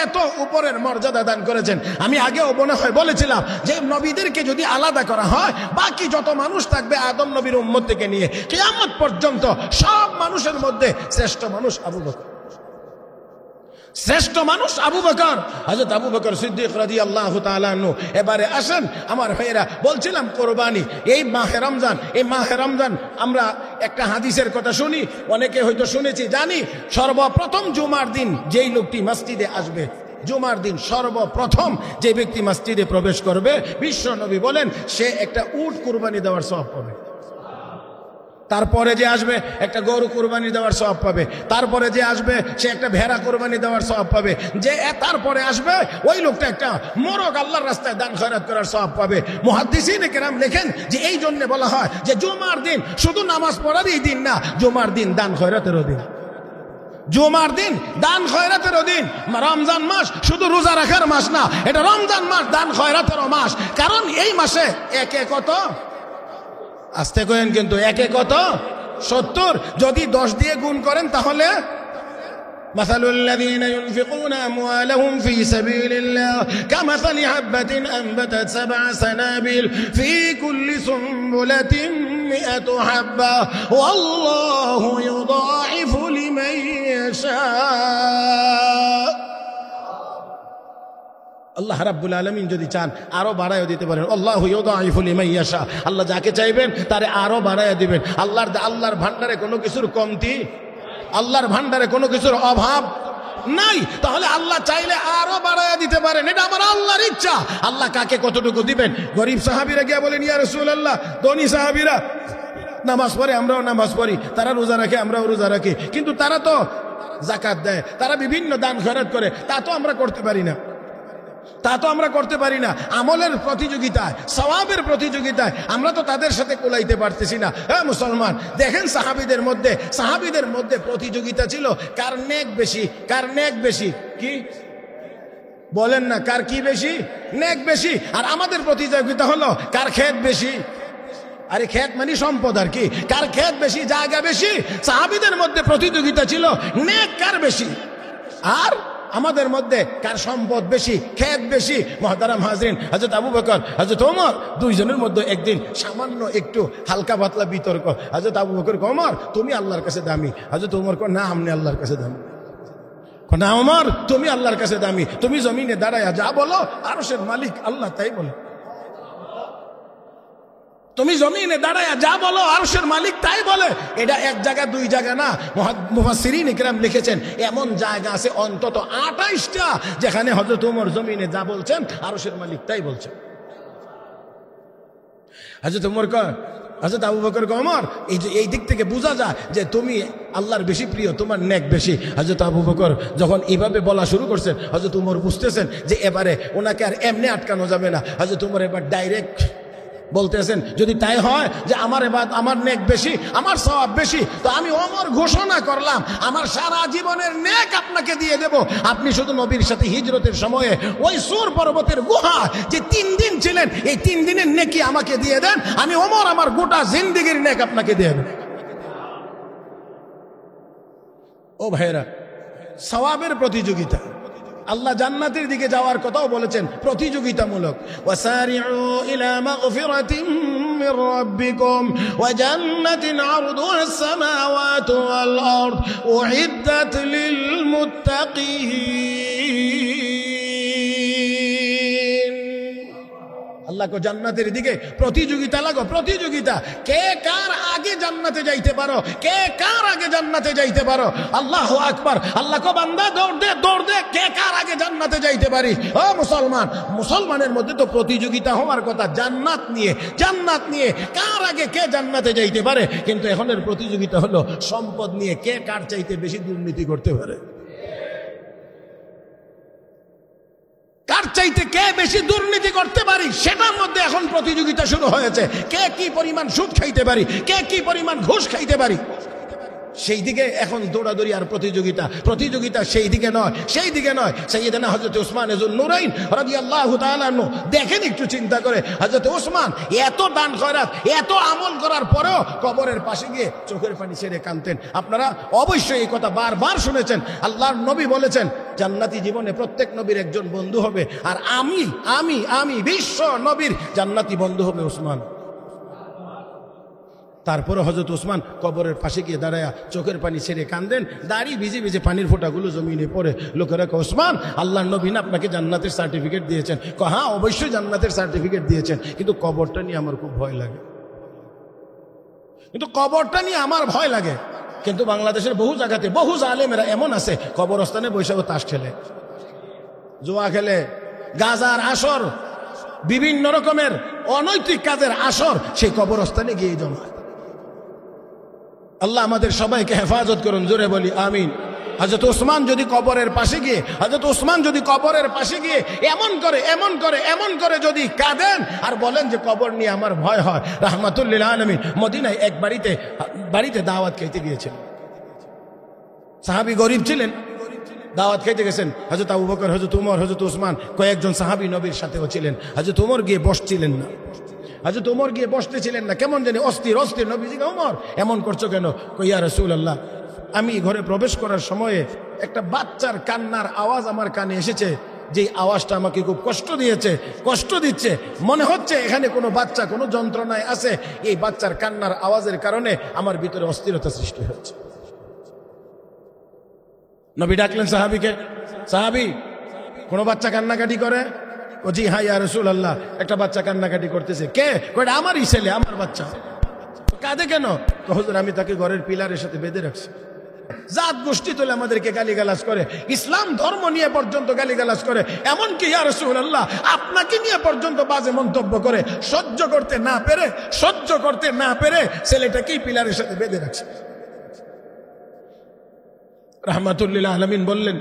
এত উপরের মর্যাদা দান করেছেন। আমি আগেও মনে হয় বলেছিলাম যে নবীদেরকে যদি আলাদা করা হয়, বাকি যত মানুষ থাকবে আদম নবীর উম্মত থেকে নিয়ে কিয়ামত পর্যন্ত সব মানুষের মধ্যে শ্রেষ্ঠ মানুষ আবু বকর, হযরত আবু বকর সিদ্দিক রাদিয়াল্লাহু তাআলা আনহু। এবারে আসেন আমার ভাইয়েরা, বলছিলাম কোরবানি, এই মাহে রমজান আমরা একটা হাদিসের কথা শুনি, অনেকে হয়তো শুনেছি জানি। সর্বপ্রথম জুমার দিন যেই লোকটি মসজিদে আসবে, জুমার দিন সর্বপ্রথম যে ব্যক্তি মসজিদে প্রবেশ করবে, বিশ্ব নবী বলেন সে একটা উট কুরবানি দেওয়ার সওয়াব পাবে। তারপরে যে আসবে একটা গরু কুরবানি দেওয়ার সওয়াব পাবে। তারপরে যে আসবে সে একটা ভেড়া কুরবানি দেওয়ার সওয়াব পাবে। যে তারপরে আসবে ওই লোকটা একটা মোরগ আল্লাহর রাস্তায় দান খয়রাত করার সওয়াব পাবে। মুহাদ্দিসিনে কেরাম লেখেন যে এই জন্য বলা হয় যে জুমার দিন শুধু নামাজ পড়ারই দিন না, জুমার দিন দান খয়রাতেরও দিন। জুমার দিন দান খয়রাতেরও দিন। রমজান মাস শুধু রোজা রাখার মাস না, এটা রমজান মাস দান খয়রাতেরও মাস। কারণ এই মাসে একে কত, আস্তে করেন কিন্তু, একে কত 70, যদি 10 দিয়ে গুণ করেন তাহলে মাসালুল্লাযীনা ইউনফিকুনা আমওয়ালাহুম ফী সাবিলিল্লাহ কামাসালি হাববাতিন আনবাতাত 7 সানাবিল ফী কুল্লি সুনবুলাতিন 100 হাব্বা ওয়াল্লাহু ইউদাঈফু লিমান ইয়াশা। আল্লাহ রাব্বুল আলামিন যদি চান আরো বাড়ায় দিতে পারেন। আল্লাহু ইউদাঈফু লিমান ইয়াশা, আল্লাহ যাকে চাইবেন তারে আরো বাড়ায় দিবেন। আল্লাহর ভান্ডারে কোনো কিছুর কমতি, আল্লাহর ভান্ডারে কোনো কিছুর অভাব নাই। তাহলে আল্লাহ চাইলে আরো বাড়ায় দিতে পারেন, এটা আমার আল্লাহর ইচ্ছা। আল্লাহ কাকে কতটুকু দিবেন? গরিব সাহাবীরা গিয়ে বলেন ইয়া রাসূলুল্লাহ, ধনী সাহাবীরা নামাজ পড়ে, আমরাও নামাজ পড়ি, তারা রোজা রাখে, আমরাও রোজা রাখি, কিন্তু তারা তো যাকাত দেয়, তারা বিভিন্ন দান খয়রাত করে, তা তো আমরা করতে পারি না। আমলের প্রতিযোগিতায়, সওয়াবের প্রতিযোগিতায় আমরা তো তাদের সাথে কোলাইতে পারতেছি না। হ্যাঁ মুসলমান, দেখেন সাহাবীদের মধ্যে প্রতিযোগিতা ছিল কার নেক বেশি, কি বলেন না, কার কি বেশি? নেক বেশি। আর আমাদের প্রতিযোগিতা হলো কার ক্ষেত বেশি। আরে ক্ষেত মানে সম্পদ, আর কি, কার ক্ষেত বেশি, জায়গা বেশি। সাহাবীদের মধ্যে প্রতিযোগিতা ছিল নেক কার বেশি। আর আমাদের মধ্যে কার সম্পদ বেশি, ক্ষেত বেশি? মুহতারাম হাজরিন, হযরত আবু বকর, হযরত ওমর, দুইজনের মধ্যে একদিন সামান্য একটু হালকা পাতলা বিতর্ক। হযরত আবু বকর কয়, ওমর তুমি আল্লাহর কাছে দামি। হযরত ওমর কয়, না আপনি আল্লাহর কাছে দামি। না ওমর তুমি আল্লাহর কাছে দামি, তুমি জমিনে দাঁড়ায়া যা বলো আরশের মালিক আল্লাহ তাই বলে। তুমি জমিনে দাঁড়ায়া যা বলো আরশের মালিক তাই বলে। এটা এক জায়গা দুই জায়গা না, মুফাসসিরিন ইকরাম লিখেছেন এমন জায়গা আছে অন্তত 28টা যেখানে হযরত ওমর জমিনে যা বলছেন আরশের মালিক তাই বলছেন। হযরত ওমর কয়, হযরত আবু বকর কয়, ওমর এই দিক থেকে বোঝা যায় যে তুমি আল্লাহর বেশি প্রিয়, তোমার নেক বেশি। হযরত আবু বকর যখন এইভাবে বলা শুরু করছেন, হযরত ওমর বুঝতেছেন যে এবারে ওনাকে আর এমনি আটকানো যাবে না। হযরত ওমর এবার ডাইরেক্ট বলতেছেন, যদি তাই হয় যে আমার নেক বেশি, আমার সওয়াব বেশি, তো আমি ওমর ঘোষণা করলাম আমার সারা জীবনের নেক আপনাকে দিয়ে দেব। আপনি শুধু নবীর সাথে হিজরতের সময়ে ওই সূর পর্বতের গুহা যে 3 দিন ছিলেন, এই 3 দিনের নেকি আমাকে দিয়ে দেন, আমি ওমর আমার গোটা জিন্দেগীর নেক আপনাকে দিয়ে দেব। ও ভাইরা, সওয়াবের প্রতিযোগিতা। আল্লাহ জান্নাতের দিকে যাওয়ার কথাও বলেছেন প্রতিযোগিতামূলক। ওয়াসারিউ ইলা মাগফিরাতিন মির রাব্বিকুম ওয়া জান্নাতিন আরদুহাস সামাওয়াতু ওয়াল আরদ উইদ্দাত লিল মুত্তাকিন। আল্লাহ কো জান্নাতের দিকে প্রতিযোগিতা লাগো, প্রতিযোগিতা। কে কার আগে জান্নাতে যাইতে পারো, কে কার আগে জান্নাতে যাইতে পারো। আল্লাহু আকবার। আল্লাহ কো বান্দা দৌড় দে, দৌড় দে, কে কার আগে জান্নাতে যাইতে পারি। ও মুসলমান, মুসলমানের মধ্যে তো প্রতিযোগিতা হওয়ার কথা জান্নাত নিয়ে, জান্নাত নিয়ে কার আগে কে জান্নাতে যাইতে পারে। কিন্তু এখনের প্রতিযোগিতা হলো সম্পদ নিয়ে, কে কার চাইতে বেশি দুর্নীতি করতে পারে, কার চাইতে কে বেশি দুর্নীতি করতে পারি, সেটার মধ্যে এখন প্রতিযোগিতা শুরু হয়েছে। কে কি পরিমাণ সুদ খাইতে পারি, কে কি পরিমাণ ঘুষ খাইতে পারি, সেই দিকে এখন দৌড়াদৌড়ি আর প্রতিযোগিতা। প্রতিযোগিতা সেই দিকে নয়, সেই দিকে নয়। সাইয়েদনা হযরত ওসমান যুন নুরাইন রাদিয়াল্লাহু তাআলা আনহু, দেখেন একটু চিন্তা করে, হযরত ওসমান এত দান খয়রাত, এত আমল করার পরেও কবরের পাশে গিয়ে চোখের পানি ছেড়ে কাঁদতেন। আপনারা অবশ্যই এই কথা বারবার শুনেছেন। আল্লাহর নবী বলেছেন জান্নাতি জীবনে প্রত্যেক নবীর একজন বন্ধু হবে, আর আমি আমি আমি বিশ্ব নবীর জান্নাতি বন্ধু হবে ওসমান। তারপরে হযরত ওসমান কবরের পাশে গিয়ে দাঁড়ায়া চোখের পানি ছেড়ে কাঁদেন, দাড়ি ভিজে ভিজে পানির ফোঁটাগুলো জমিনে পড়ে। লোকেরা কয়, ওসমান আল্লাহর নবী না আপনাকে জান্নাতের সার্টিফিকেট দিয়েছেন? হ্যাঁ অবশ্যই জান্নাতের সার্টিফিকেট দিয়েছেন, কিন্তু কবরটা নিয়ে আমার খুব ভয় লাগে, কিন্তু কবরটা নিয়ে আমার ভয় লাগে। কিন্তু বাংলাদেশের বহু জায়গাতে বহু জালেমেরা এমন আছে কবরস্থানে বৈশাখ তাস খেলে, জুয়া খেলে, গাজার আসর, বিভিন্ন রকমের অনৈতিক কাজের আসর সেই কবরস্থানে গিয়ে জমা। আল্লাহ আমাদের সবাইকে হেফাজত করুন, জোরে বলি আমিন। হযরত ওসমান যদি কবরের পাশে গিয়ে, হযরত ওসমান যদি কবরের পাশে গিয়ে এমন করে এমন করে এমন করে যদি কাঁদেন আর বলেন যে কবর নিয়ে আমার ভয় হয়। রাহমাতুল লিল আলামিন মদিনায় এক বাড়িতে দাওয়াত খেতে গিয়েছেন। সাহাবী গরিব ছিলেন, দাওয়াত খেতে গেছেন। হযরত আবু বকর, হযরত ওমর, হযরত ওসমান কয়েকজন সাহাবী নবীর সাথেও ছিলেন। হযরত ওমর গিয়ে বসছিলেন না, হযরত ওমর গিয়ে বসতেছিলেন না, কেমন জানি অস্থির অস্থির। নবীজি ওমর এমন করছো কেন? কই ইয়া রাসূলুল্লাহ, আমি ঘরে প্রবেশ করার সময়ে একটা বাচ্চার কান্নার আওয়াজ আমার কানে এসেছে, যে আওয়াজটা আমাকে খুব কষ্ট দিয়েছে, কষ্ট দিচ্ছে। মনে হচ্ছে এখানে কোনো বাচ্চা কোনো যন্ত্রণায় আছে, এই বাচ্চার কান্নার আওয়াজের কারণে আমার ভিতরে অস্থিরতা সৃষ্টি হচ্ছে। নবী ডাকলেন সাহাবীকে, সাহাবী কোনো বাচ্চা কান্নাকাটি করে? ও জি হ্যাঁ ইয়া রাসূলুল্লাহ, একটা বাচ্চা কান্নাকাটি করতেছে। কে? কয়টা আমারই ছেলে, আমার বাচ্চা। কাঁদে কেন? হুজুর আমি তাকে ঘরের পিলারের সাথে বেঁধে রাখছি। জাত গোষ্ঠী তোলে আমাদেরকে গালিগালাজ করে, ইসলাম ধর্ম নিয়ে পর্যন্ত গালিগালাজ করে, এমনকি ইয়া রাসূলুল্লাহ আপনাকে নিয়ে পর্যন্ত বাজে মন্তব্য করে। সহ্য করতে না পেরে ছেলেটাকেই পিলারের সাথে বেঁধে রাখছে। রাহমাতুল লিল আলামিন বললেন,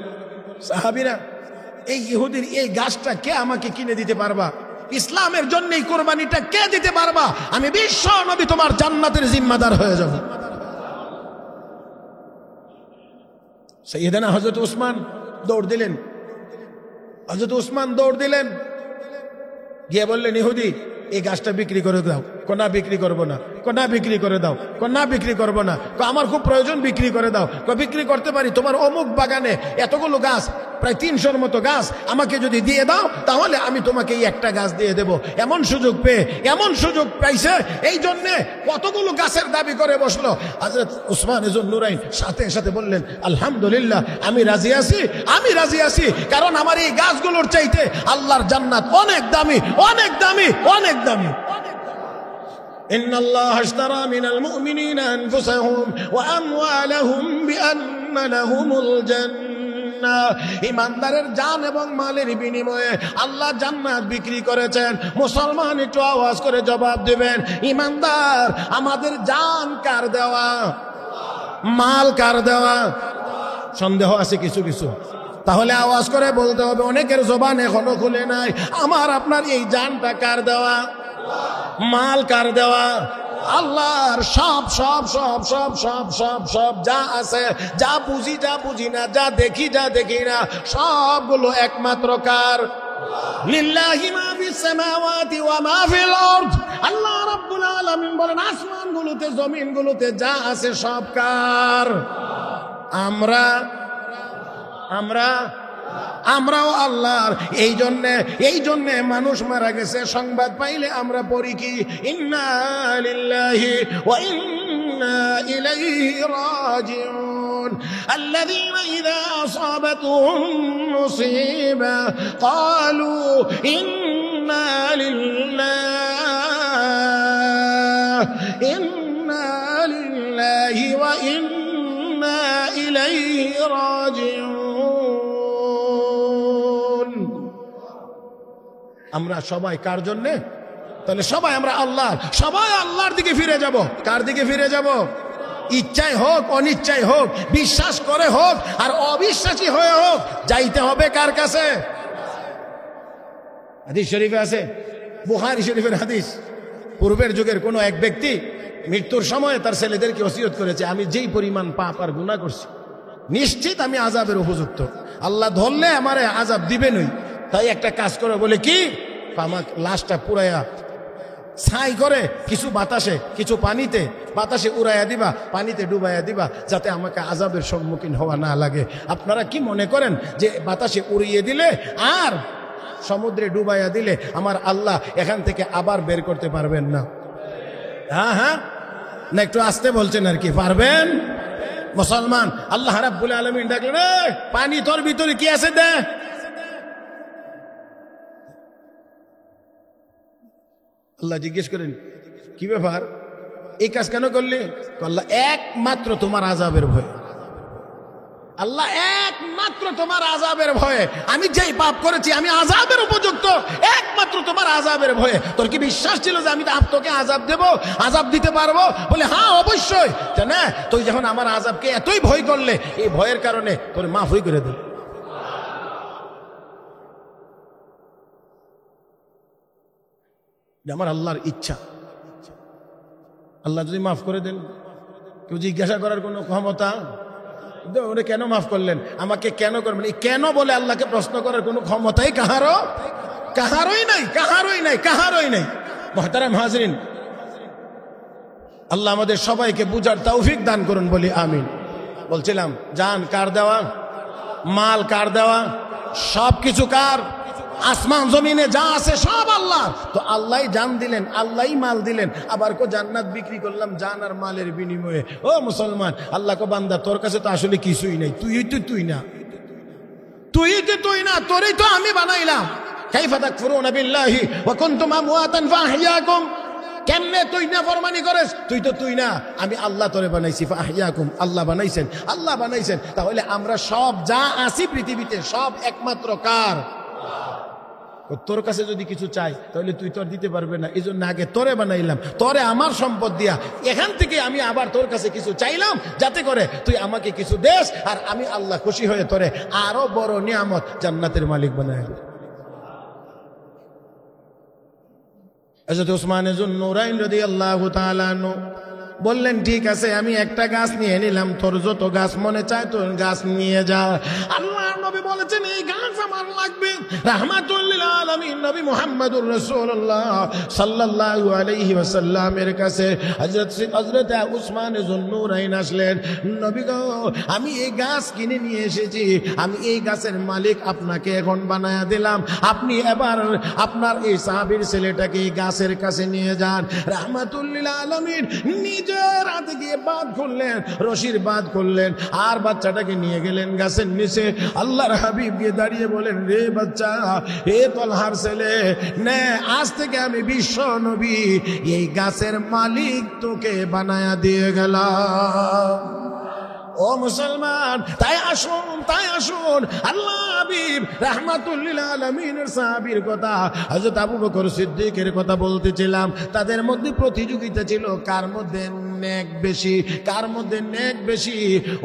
সাহাবীরা এই ইহুদির এই গাছটা কে আমাকে কিনে দিতে পারবা? ইসলামের জন্য এই কোরবানিটা কে দিতে পারবা? আমি বিশ্ব নবী তোমার জান্নাতের জিম্মাদার হয়ে যাব। সাইয়েদনা হযরত ওসমান দৌড় দিলেন, হযরত ওসমান দৌড় দিলেন, গিয়ে বললেন, ইহুদি এই গাছটা বিক্রি করে দাও। না বিক্রি করবো না, না বিক্রি করে দাও, না বিক্রি করবো না, আমার খুব প্রয়োজন বিক্রি করে দাও, বিক্রি করতে পারি, তোমার অমুক বাগানে এতগুলো গাছ, প্রায় 300-র মতো গাছ আমাকে যদি দিয়ে দাও তাহলে আমি তোমাকে এই একটা গাছ দিয়ে দেব। এমন সুযোগ পেয়ে, এমন সুযোগ পাইছে, এই জন্যে কতগুলো গাছের দাবি করে বসলো। হযরত উসমান ইবনে নুরাইন সাথে সাথে বললেন, আলহামদুলিল্লাহ, আমি রাজি আছি, আমি রাজি আছি, কারণ আমার এই গাছগুলোর চাইতে আল্লাহর জান্নাত অনেক দামি, অনেক দামি, অনেক দামি। ইন্নাল্লাহ আশতারা মিনাল মুমিনিনা আনফুসাহুম ওয়া আমওয়ালাহুম বিআন্না লাহুমুল জান্নাহ। ঈমানদারের জান এবং মালের বিনিময়ে আল্লাহ জান্নাত বিক্রি করেছেন। মুসলমান একটু আওয়াজ করে জবাব দিবেন, ঈমানদার, আমাদের জান কার দেওয়া, মাল কার দেওয়া? সন্দেহ আছে কিছু কিছু, তাহলে আওয়াজ করে বলতে হবে, অনেকের জবান এখনো খুলে নাই, আমার আপনার এই জানটা কার দেওয়া, মাল কার দেওয়া? আল্লাহর। সব সব সব সব সব সব সব যা আছে, যা বুঝি যা বুঝি না, যা দেখি যা দেখি না, সবগুলো একমাত্র কার? লিল্লাহি মা ফিস সামাওয়াতি ওয়া মা ফিল আরদ। আল্লাহ রাব্বুল আলামিন বলেন, আসমানগুলোতে জমিনগুলোতে যা আছে সব কার? আমরাও আল্লাহর। এই জন্যে মানুষ মারা গেছে, সংবাদ পাইলে আমরা পড়ি কি, ইন্না লিল্লাহি ওয়া ইন্না ইলাইহি রাজিউন। আল্লাযীনা ইযা আসাবাতুহুম মুসিবা ক্বালু ইন্না লিল্লাহি ওয়া ইন্না ইলাইহি রাজিউন। আমরা সবাই কার জন্যে? তাহলে সবাই আমরা আল্লাহর, সবাই আল্লাহর দিকে ফিরে যাব। কার দিকে ফিরে যাব? ইচ্ছায় হোক অনিচ্ছায় হোক, বিশ্বাস করে হোক আর অবিশ্বাসী হয়ে হোক, যাইতে হবে কার কাছে? হাদিস শরীফে আছে, বুখারী শরীফের হাদিস, পূর্বের যুগের কোন এক ব্যক্তি মৃত্যুর সময় তার ছেলেদেরকে ওসিয়ত করেছে, আমি যেই পরিমাণ পাপ আর গুনাহ করছি, নিশ্চিত আমি আযাবের উপযুক্ত, আল্লাহ ধরলে আমারে আযাব দিবেনই, তাই একটা কাজ করে, বলে কি, আমার লাশটা পুরাইয়া ছাই করে কিছু বাতাসে, কিছু পানিতে, বাতাসে উড়াইয়া দিবা, পানিতে ডুবাইয়া দিবা, যাতে আমাকে আযাবের সম্মুখীন হওয়া না লাগে। আপনারা কি মনে করেন যে বাতাসে উড়িয়ে দিলে আর সমুদ্রে ডুবাইয়া দিলে আমার আল্লাহ এখান থেকে আবার বের করতে পারবেন না? হ্যাঁ হ্যাঁ, না একটু আসতে বলছেন আর কি, পারবেন? মুসলমান, আল্লাহ রাব্বুল আলামিন ডাকলেন, পানি তোর ভিতরে কি আছে দে। আল্লাহ জিজ্ঞেস করেন, কি ব্যাপার, এই কাজ কেন করলি? আল্লাহ, একমাত্র তোমার আযাবের ভয়ে। আল্লাহ, একমাত্র তোমার আযাবের ভয়ে, আমি যেই পাপ করেছি আমি আযাবের উপযুক্ত, একমাত্র তোমার আযাবের ভয়ে। তোর কি বিশ্বাস ছিল যে আমি তোকে আযাব দেব, আযাব দিতে পারবো? বলে হ্যাঁ অবশ্যই। না, তুই যখন আমার আযাবকে এতই ভয় করলে, এই ভয়ের কারণে তোর মাফই করে দেব। আমার আল্লাহর ইচ্ছা, আল্লাহ যদি মাফ করে দেন, কেউ জিজ্ঞাসা করার কোনো ক্ষমতা? ওরে কেন মাফ করলেন, আমাকে কেন করবেন, এই কেন বলে আল্লাহকে প্রশ্ন করার কোনো ক্ষমতাই কাহারই নাই। মুহতারাম হাজরিন, আল্লাহ আমাদের সবাইকে বুঝার তৌফিক দান করুন, বলি আমিন। বলছিলাম, জান কার দেওয়া, মাল কার দেওয়া, সব কিছু কার? আসমান জমিনে যা আছে সব আল্লাহ। তো আল্লাহই জান দিলেন, আল্লাহই মাল দিলেন, আবার কো জান্নাত বিক্রি করলাম জান আর মালের বিনিময়ে। ও মুসলমান, আল্লাহ কো বান্দা, তোর কাছে তো আসলে কিছুই নাই, তুই না, তোরই তো আমি বানাইলাম। কাইফা তাকফুরুনা বিল্লাহি ওয়া কুনতুম আমওয়াতান ফাআহইয়াকুম। কেমনে তুই না ফরমানি করিস? তুই না, আমি আল্লাহ তোরে বানাইছি, ফাআহইয়াকুম, আল্লাহ বানাইছেন। তাহলে আমরা সব যা আছি পৃথিবীতে সব একমাত্র কার? তোর কাছে যদি কিছু চাই তাহলে তুই তোর দিতে পারবে না, এই জন্য আগে তোরে বানাইলাম, তোরে আমার সম্পদ দিয়া, এখান থেকে আমি আবার তোর কাছে কিছু চাইলাম, যাতে করে তুই আমাকে কিছু দেস, আর আমি আল্লাহ খুশি হয়ে তোরে আরো বড় নিয়ামত জান্নাতের মালিক বানাই। হযরত উসমান ইবনে নুরাইন রাদিয়াল্লাহু তাআলা আনহু বললেন ঠিক আছে, আমি একটা গাছ নিয়ে নিলাম, তোর যত গাছ মনে চায় তোর গাছ নিয়ে যা। আল্লাহর নবী বলেছেন এই গাছ আমার লাগবে। রাহমাতুল লিল আলামিন নবী মুহাম্মদুর রাসূলুল্লাহ সাল্লাল্লাহু আলাইহি ওয়াসাল্লামের কাছে হযরত উসমান যুন্নুরাইন আসলেন। নবী গো, আমি এই গাছ কিনে নিয়ে এসেছি, আমি এই গাছের মালিক আপনাকে এখন বানায়া দিলাম, আপনি এবার আপনার এই সাহাবীর ছেলেটাকে এই গাছের কাছে নিয়ে যান। রাহমাতুল লিল আলামিন নিজের হাতে গিয়ে বাঁধ খুললেন, রশির বাঁধ খুললেন, আর বাচ্চাটাকে নিয়ে গেলেন গাছের নিচে। আল্লাহর হাবিব গিয়ে দাঁড়িয়ে বলেন, রে বাচ্চা, হে তলহার ছেলে, নে আজ থেকে আমি বিশ্ব নবী এই গাছের মালিক তোকে বানায়া দিয়ে গেলাম। ও মুসলমান, তাই আসুন আল্লাহ হাবিব রাহমাতুল লিল আলামিনের সাহাবীর কথা, হযরত আবু বকর সিদ্দিকের কথা বলতেছিলাম। তাদের মধ্যে প্রতিযোগিতা ছিল কার মধ্যে নেক বেশি, কার মধ্যে নেক বেশি।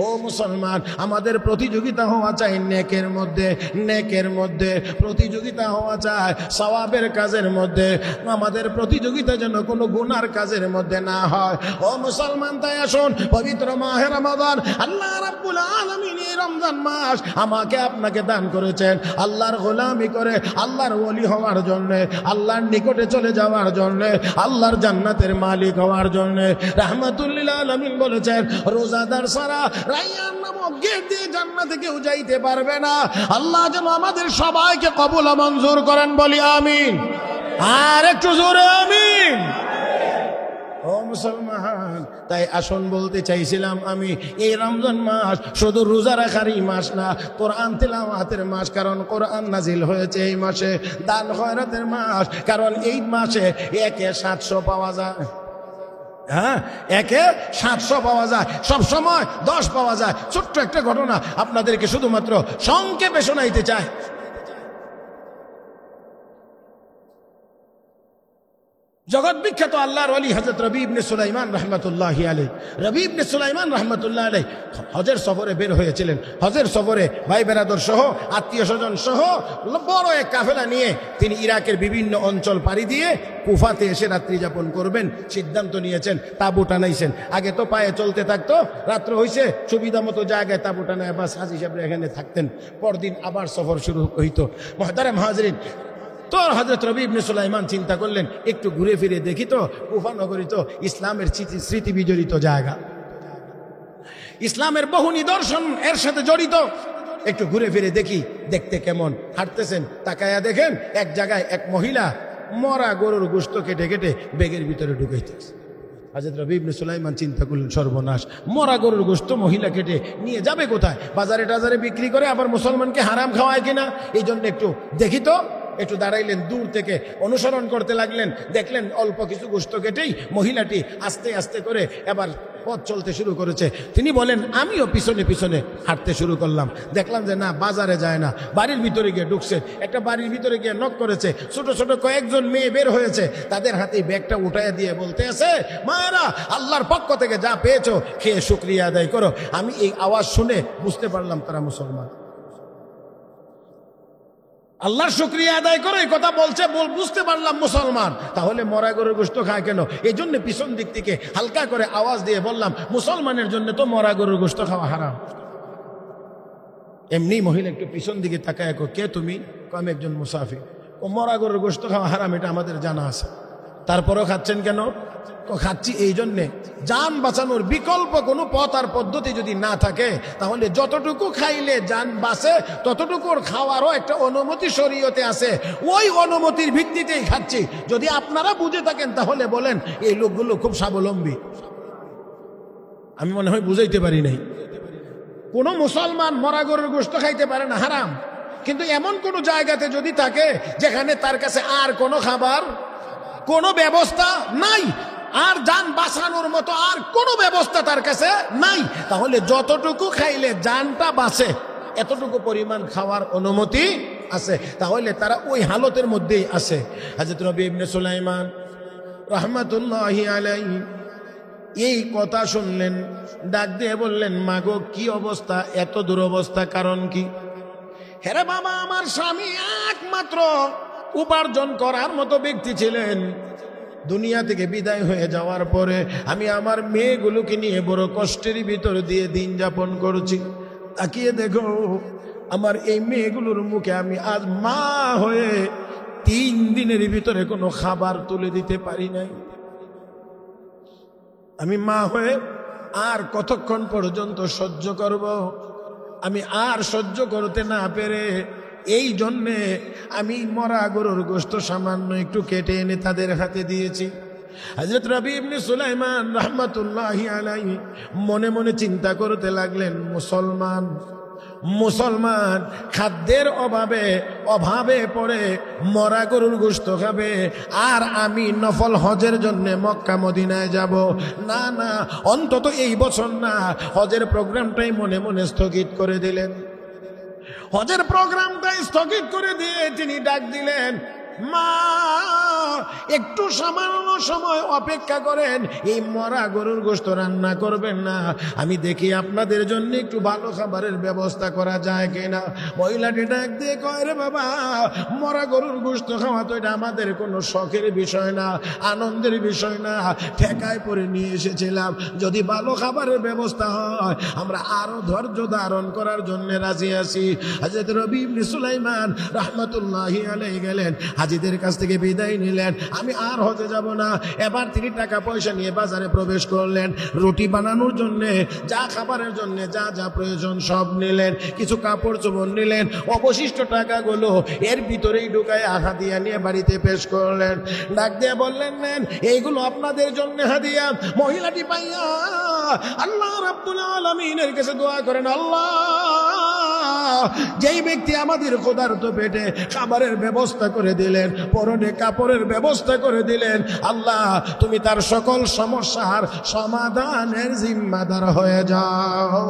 ও মুসলমান, আমাদের প্রতিযোগিতা হওয়া চাই নেকের মধ্যে, নেকের মধ্যে প্রতিযোগিতা হওয়া চাই, সওয়াবের কাজের মধ্যে। আমাদের প্রতিযোগিতা যেন কোনো গুনার কাজের মধ্যে না হয়। ও মুসলমান, তাই আসুন পবিত্র মাহে রমাদান, আল্লাহ রাব্বুল আলামিন এই রমজান মাস আমাকে আপনাকে দান করেছেন আল্লাহর গোলামি করে, আল্লাহর ওলি হওয়ার জন্য, আল্লাহর নিকটে চলে যাওয়ার জন্য, আল্লাহর জান্নাতের মালিক হওয়ার জন্য। রাহমাতুল লিল আলামিন বলেছেন, রোজাদার ছাড়া রায়্যান নামক গেট দিয়ে জান্নাতে কেউ যাইতে পারবে না। আল্লাহ যেন আমাদের সবাইকে কবুল মঞ্জুর করেন, বলি আমিন। আর একটু জোরে আমিন। ও মুসলমান, তাই আসুন বলতে চাইছিলাম আমি, এই রমজান মাস শুধু রোজা রাখারই মাস না, কোরআন তিলাওয়াতের মাস, কারণ কোরআন নাজিল হয়েছে এই মাসে। দান খয়রাতের মাস, কারণ এই মাসে 1-700 পাওয়া যায়। হ্যাঁ, 1-700 পাওয়া যায়, সব সময় 10 পাওয়া যায়। ছোট্ট একটা ঘটনা আপনাদেরকে শুধুমাত্র সংক্ষেপে শোনাইতে চাই। জগৎ বিখ্যাত আল্লাহর ওলি হযরত রবি ইবনে সুলাইমান রাহমাতুল্লাহি আলাইহি, রবি ইবনে সুলাইমান রাহমাতুল্লাহি আলাইহি হজের সফরে বের হয়েছিলেন। হজের সফরে ভাই বেরাদর সহ, আত্মীয় স্বজন সহ বড় এক কাফেলা নিয়ে তিনি ইরাকের বিভিন্ন অঞ্চল পাড়ি দিয়ে কুফাতে এসে রাত্রি যাপন করবেন সিদ্ধান্ত নিয়েছেন। তাঁবু টানাইছেন। আগে তো পায়ে চলতে থাকতো, রাত্র হইছে সুবিধা মতো জায়গায় তাঁবু টানায় বাস হাজি সাহেব এখানে থাকতেন। পরদিন আবার সফর শুরু হইতো। মুহতারাম হাজরিন, তো হযরত রবি ইবনে সুলাইমান চিন্তা করলেন, একটু ঘুরে ফিরে দেখি তো, কুফা নগরী তো ইসলামের স্মৃতি বিজড়িত জায়গা, ইসলামের বহু নিদর্শন এর সাথে জড়িত, একটু ঘুরে ফিরে দেখি। দেখতে কেমন? হাঁটতেছেন, তাকায়া দেখেন এক জায়গায় এক মহিলা মরা গরুর গোশত কেটে কেটে ব্যাগের ভিতরে ঢুকাইতেছে। হযরত রবি ইবনে সুলাইমান চিন্তা করলেন, সর্বনাশ, মরা গরুর গোশত মহিলা কেটে নিয়ে যাবে কোথায়? বাজারে টাজারে বিক্রি করে আবার মুসলমানকে হারাম খাওয়ায় কিনা, এই জন্য একটু দেখি তো। একটু দাঁড়াইলেন, দূর থেকে অনুসরণ করতে লাগলেন। দেখলেন অল্প কিছু গোশত কেটেই মহিলাটি আস্তে আস্তে করে এবার পথ চলতে শুরু করেছে। তিনি বলেন, আমিও পিছনে পিছনে হাঁটতে শুরু করলাম। দেখলাম যে না, বাজারে যায় না, বাড়ির ভিতরে গিয়ে ঢুকছে। একটা বাড়ির ভিতরে গিয়ে নক করেছে। ছোট ছোট কয়েকজন মেয়ে বের হয়েছে, তাদের হাতে ব্যাগটা উঠাইয়া দিয়ে বলতে আছে, মায়েরা, আল্লাহর পক্ষ থেকে যা পেয়েছো খেয়ে শুকরিয়া আদায় করো। আমি এই আওয়াজ শুনে বুঝতে পারলাম তারা মুসলমান। আল্লাহর শুকরিয়া আদায় করে এই কথা বলছে, বুঝতে পারলাম মুসলমান। তাহলে মরা গরুর গোশত খায় কেন? এই জন্য পিছন দিক থেকে হালকা করে আওয়াজ দিয়ে বললাম, মুসলমানের জন্য তো মরা গরুর গোশত খাওয়া হারাম। এমনি মহিলা একটু পিছন দিকে তাকায়, কে তুমি? আমি একজন মুসাফির। ও মরা গরুর গোশত খাওয়া হারাম, এটা আমাদের জানা আছে। তারপরেও খাচ্ছেন কেন? খাচ্ছি এই জন্যে, জান বাঁচানোর বিকল্প কোনো পথ আর পদ্ধতি যদি না থাকে, তাহলে যতটুকু খাইলে জান বাঁচে ততটুকুর খাওয়ারও একটা অনুমতি শরীয়তে আছে। ওই অনুমতির ভিত্তিতেই খাচ্ছি। যদি আপনারা বুঝে থাকেন তাহলে বলেন, এই লোকগুলো খুব স্বাবলম্বী। আমি মনে হয় বুঝাইতে পারি নাই। কোনো মুসলমান মরা গরুর গোশত খাইতে পারে না, হারাম। কিন্তু এমন কোনো জায়গাতে যদি থাকে যেখানে তার কাছে আর কোনো খাবার, কোনো ব্যবস্থা নাই, আর জান বাঁচানোর মতো আর কোনো ব্যবস্থা তার কাছে নাই, তাহলে যতটুকু খাইলে জানটা বাঁচে এতটুকু পরিমাণ খাওয়ার অনুমতি আছে। তাহলে তারা ওই হালতের মধ্যেই আছে। হযরত রবি ইবনে সুলাইমান রাহমাতুল্লাহি আলাইহি এই কথা শুনলেন, ডাক দিয়ে বললেন, মাগো কি অবস্থা, এত দুরবস্থা, কারণ কি? হেরে বাবা, আমার স্বামী একমাত্র উপার্জন করার মতো ব্যক্তি ছিলেন। দুনিয়া থেকে বিদায় হয়ে যাওয়ার পরে আমি আমার মেয়েগুলোকে নিয়ে বড় কষ্টের ভিতর দিয়ে দিন যাপন করছি। তাকিয়ে দেখো আমার এই মেয়েগুলোর মুখে আমি আজ মা হয়ে 3 দিনের ভিতরে কোনো খাবার তুলে দিতে পারি নাই। আমি মা হয়ে আর কতক্ষণ পর্যন্ত সহ্য করব? আমি আর সহ্য করতে না পেরে এই জন্যে আমি মরা গরুর গোশত সামান্য একটু কেটে এনে তাদের হাতে দিয়েছি। হযরত রবি ইবনে সুলাইমান রাহমাতুল্লাহি আলাইহি মনে মনে চিন্তা করতে লাগলেন, মুসলমান খাদ্যের অভাবে পড়ে মরা গরুর গোশত খাবে, আর আমি নফল হজের জন্য মক্কা মদিনায় যাব না, না অন্তত এই বছর না। হজের প্রোগ্রামটাই মনে মনে স্থগিত করে দিলেন। হজের প্রোগ্রামটাই স্থগিত করে দিয়ে তিনি ডাক দিলেন, মা একটু সামান্য সময় অপেক্ষা করেন, এই মরা গরুর গোশত রান্না করবেন না, আমি দেখি আপনাদের জন্য একটু ভালো খাবারের ব্যবস্থা করা যায় কিনা। মহিলাটি ডাক দিয়ে কয়, রে বাবা, মরা গরুর গোশত খাওয়া তো এটা আমাদের কোনো শখের বিষয় না, আনন্দের বিষয় না, ঠেকায় পরে নিয়ে এসেছিলাম। যদি ভালো খাবারের ব্যবস্থা হয় আমরা আরো ধৈর্য ধারণ করার জন্য রাজি আছি। হযরত রবি ইবনে সুলাইমান রাহমাতুল্লাহি আলাইহি গেলেন, হাজীদের কাছ থেকে বিদায় নিলেন। আমি আর হজে যাব না। এবার তিনি টাকা পয়সা নিয়ে বাজারে প্রবেশ করলেন। রুটি বানানোর জন্য, যা খাবারের জন্য যা যা প্রয়োজন সব নিলেন, কিছু কাপড় চোপড় নিলেন, অবশিষ্ট টাকাগুলো এর ভিতরেই ঢুকায় হাদিয়া নিয়ে বাড়িতে পেশ করলেন। ডাক দিয়ে বললেন, নেন, এইগুলো আপনাদের জন্য হাদিয়া। মহিলাটি পাইয়া আল্লাহ রাব্বুল আলামিনের কাছে দোয়া করেন, আল্লাহ যেই ব্যক্তি আমাদের ক্ষুধার্ত পেটে খাবারের ব্যবস্থা করে দিলেন, পরনে কাপড়ের ব্যবস্থা করে দিলেন, আল্লাহ তুমি তার সকল সমস্যার সমাধানের জিম্মাদার হয়ে যাও।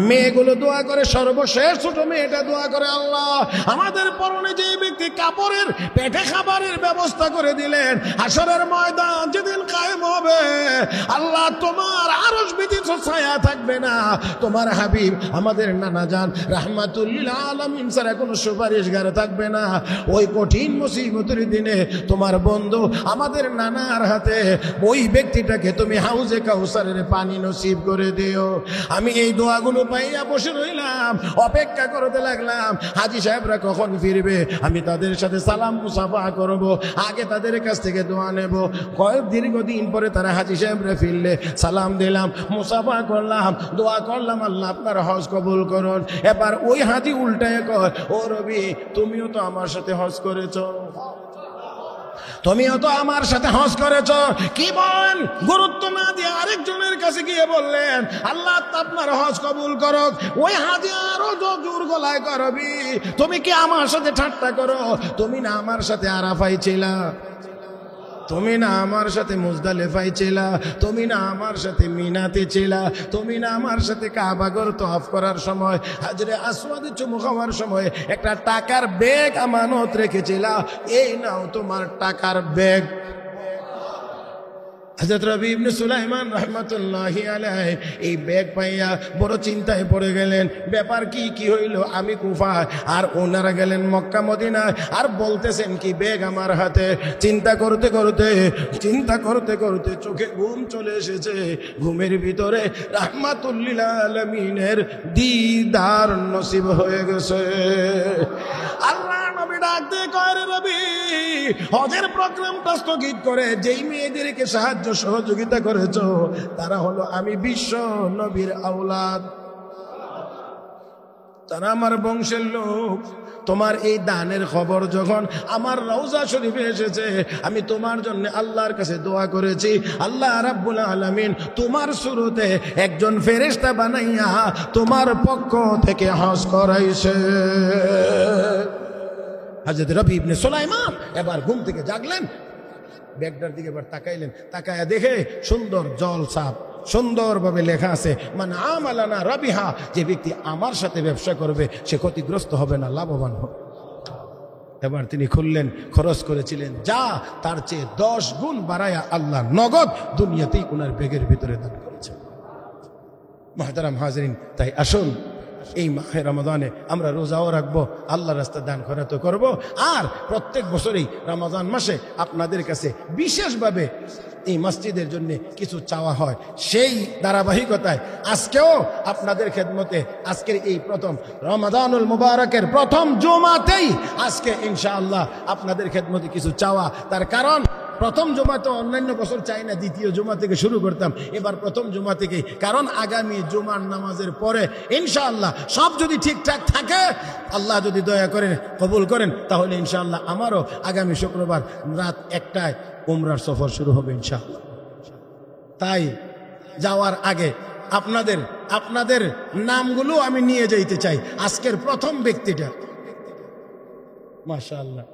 মেয়েগুলো দোয়া করে, সর্বশেষ ছোট মেয়েটা দোয়া করে, আল্লাহ আমাদের পরনে যে ব্যক্তি কাপড়ের পেটে খাবারের ব্যবস্থা করে দিলেন, হাসরের ময়দান যেদিন কায়েম হবে, আল্লাহ তোমার আরশ ব্যতীত ছায়া থাকবে না, তোমার হাবিব আমাদের নানা জান রাহমাতুল লিল আলামিন ছাড়া কোনো সুপারিশগার থাকবে না। ওই কঠিন মুসিবতের দিনে তোমার বন্ধু আমাদের নানার হাতে ওই ব্যক্তিটাকে তুমি হাউজে কাউসারের পানি নসিব করে দিও। আমি এই দোয়াগুলো পাইয়া বসে রইলাম, অপেক্ষা করতে লাগলাম হাজী সাহেবরা কখন ফিরবে, আমি তাদের সাথে সালাম মুসাফা করব, আগে তাদের কাছ থেকে দোয়া নেব। কয়েক দীর্ঘদিন পরে তারা হাজী সাহেবরা ফিরলে সালাম দিলাম, মুসাফা করলাম, দোয়া করলাম, আল্লাহ আপনার হজ কবুল করুন। এবার ওই হাজী উল্টায় কয়, ও রবি তুমিও তো আমার সাথে হজ করেছ, তুমিও তো আমার সাথে হজ করেছ। কি বলেন? গুরুত্ব না দিয়ে আরেকজনের কাছে গিয়ে বললেন, আল্লাহ আপনার হজ কবুল করুক। ওই হাজী আরো জোর গলায় করবি, তুমি কি আমার সাথে ঠাট্টা করো? তুমি না আমার সাথে আরাফায় ছিলা, তুমি না আমার সাথে মুজদালিফায় ছিলা, তুমি না আমার সাথে মিনাতে ছিলা, তুমি না আমার সাথে কাবাগর তওয়াফ করার সময়, হাজরে আসওয়াদে চুমু খাওয়ার সময় একটা টাকার ব্যাগ আমানত রেখেছিলা, এই নাও তোমার টাকার ব্যাগ। হযরত রবি ইবনে সুলাইমান রাহমাতুল্লাহি আলাইহি এই ব্যাগ পাইয়া বড় চিন্তায় পড়ে গেলেন। ব্যাপার কি হইল? আমি কুফায় আর ওনারা গেলেন মক্কা মদিনায়, আর বলতেছেন কি ব্যাগ আমার হাতে। চিন্তা করতে করতে চোখে ঘুম চলে এসেছে। ঘুমের ভিতরে রাহমাতুল লিল আলামিনের দিদার নসিব হয়ে গেছে। আল্লাহ নবী ডাক দিয়ে কয়, রে রবি, হজের প্রোগ্রামটা স্থগিত করে যেই মেয়েদেরকে সাহায্য সহযোগিতা করেছ তারা হলো আমি বিশ্ব নবীর আওলাদ, তারা আমার বংশের লোক। তোমার এই দানের খবর যখন আমার রওজা শরীফে এসেছে, আমি তোমার জন্য আল্লাহর কাছে দোয়া করেছি, আল্লাহ রাব্বুল আলামিন তোমার শুরুতে একজন ফেরেশতা বানাইয়া তোমার পক্ষ থেকে হজ করাইছে। হযরত রবি ইবনে সুলাইমান এবার ঘুম থেকে জাগলেন, ব্যাগটার দিকে এবার তাকাইলেন, তাকায়া দেখে সুন্দর জল ছাপ, সুন্দরভাবে লেখা আছে, মান আমালানা রাবিহা, যে ব্যক্তি আমার সাথে ব্যবসা করবে সে ক্ষতিগ্রস্ত হবে না, লাভবান হবে। এবার তিনি খুললেন, খরচ করেছিলেন যা তার চেয়ে 10 গুণ বাড়ায়া আল্লাহ নগদ দুনিয়াতেই ওনার ব্যাগের ভিতরে দান করেছেন। মুহতারাম হাজরিন, তাই আসুন এই মাহে রমাদানে আমরা রোজাও রাখবো, আল্লাহ রাস্তায় দান খয়রাত করব। আর প্রত্যেক বছরই রমাদান মাসে আপনাদের কাছে বিশেষভাবে এই মসজিদের জন্য কিছু চাওয়া হয়। সেই ধারাবাহিকতায় আজকেও আপনাদের খেদমতে আজকের এই প্রথম রমাদানুল মুবারকের প্রথম জুমাতেই আজকে ইনশাআল্লাহ আপনাদের খেদমতে কিছু চাওয়া। তার কারণ প্রথম জুমা তো অন্যান্য বছর চাই না, দ্বিতীয় জুমা থেকে শুরু করতাম, এবার প্রথম জুমা থেকেই। কারণ আগামী জুমার নামাজের পরে ইনশাআল্লাহ সব যদি ঠিকঠাক থাকে, আল্লাহ যদি দয়া করেন কবুল করেন, তাহলে ইনশাআল্লাহ আমারও আগামী শুক্রবার রাত 1টায় উমরার সফর শুরু হবে ইনশাআল্লাহ। তাই যাওয়ার আগে আপনাদের নামগুলো আমি নিয়ে যাইতে চাই। আজকের প্রথম ব্যক্তিটা মাশাআল্লাহ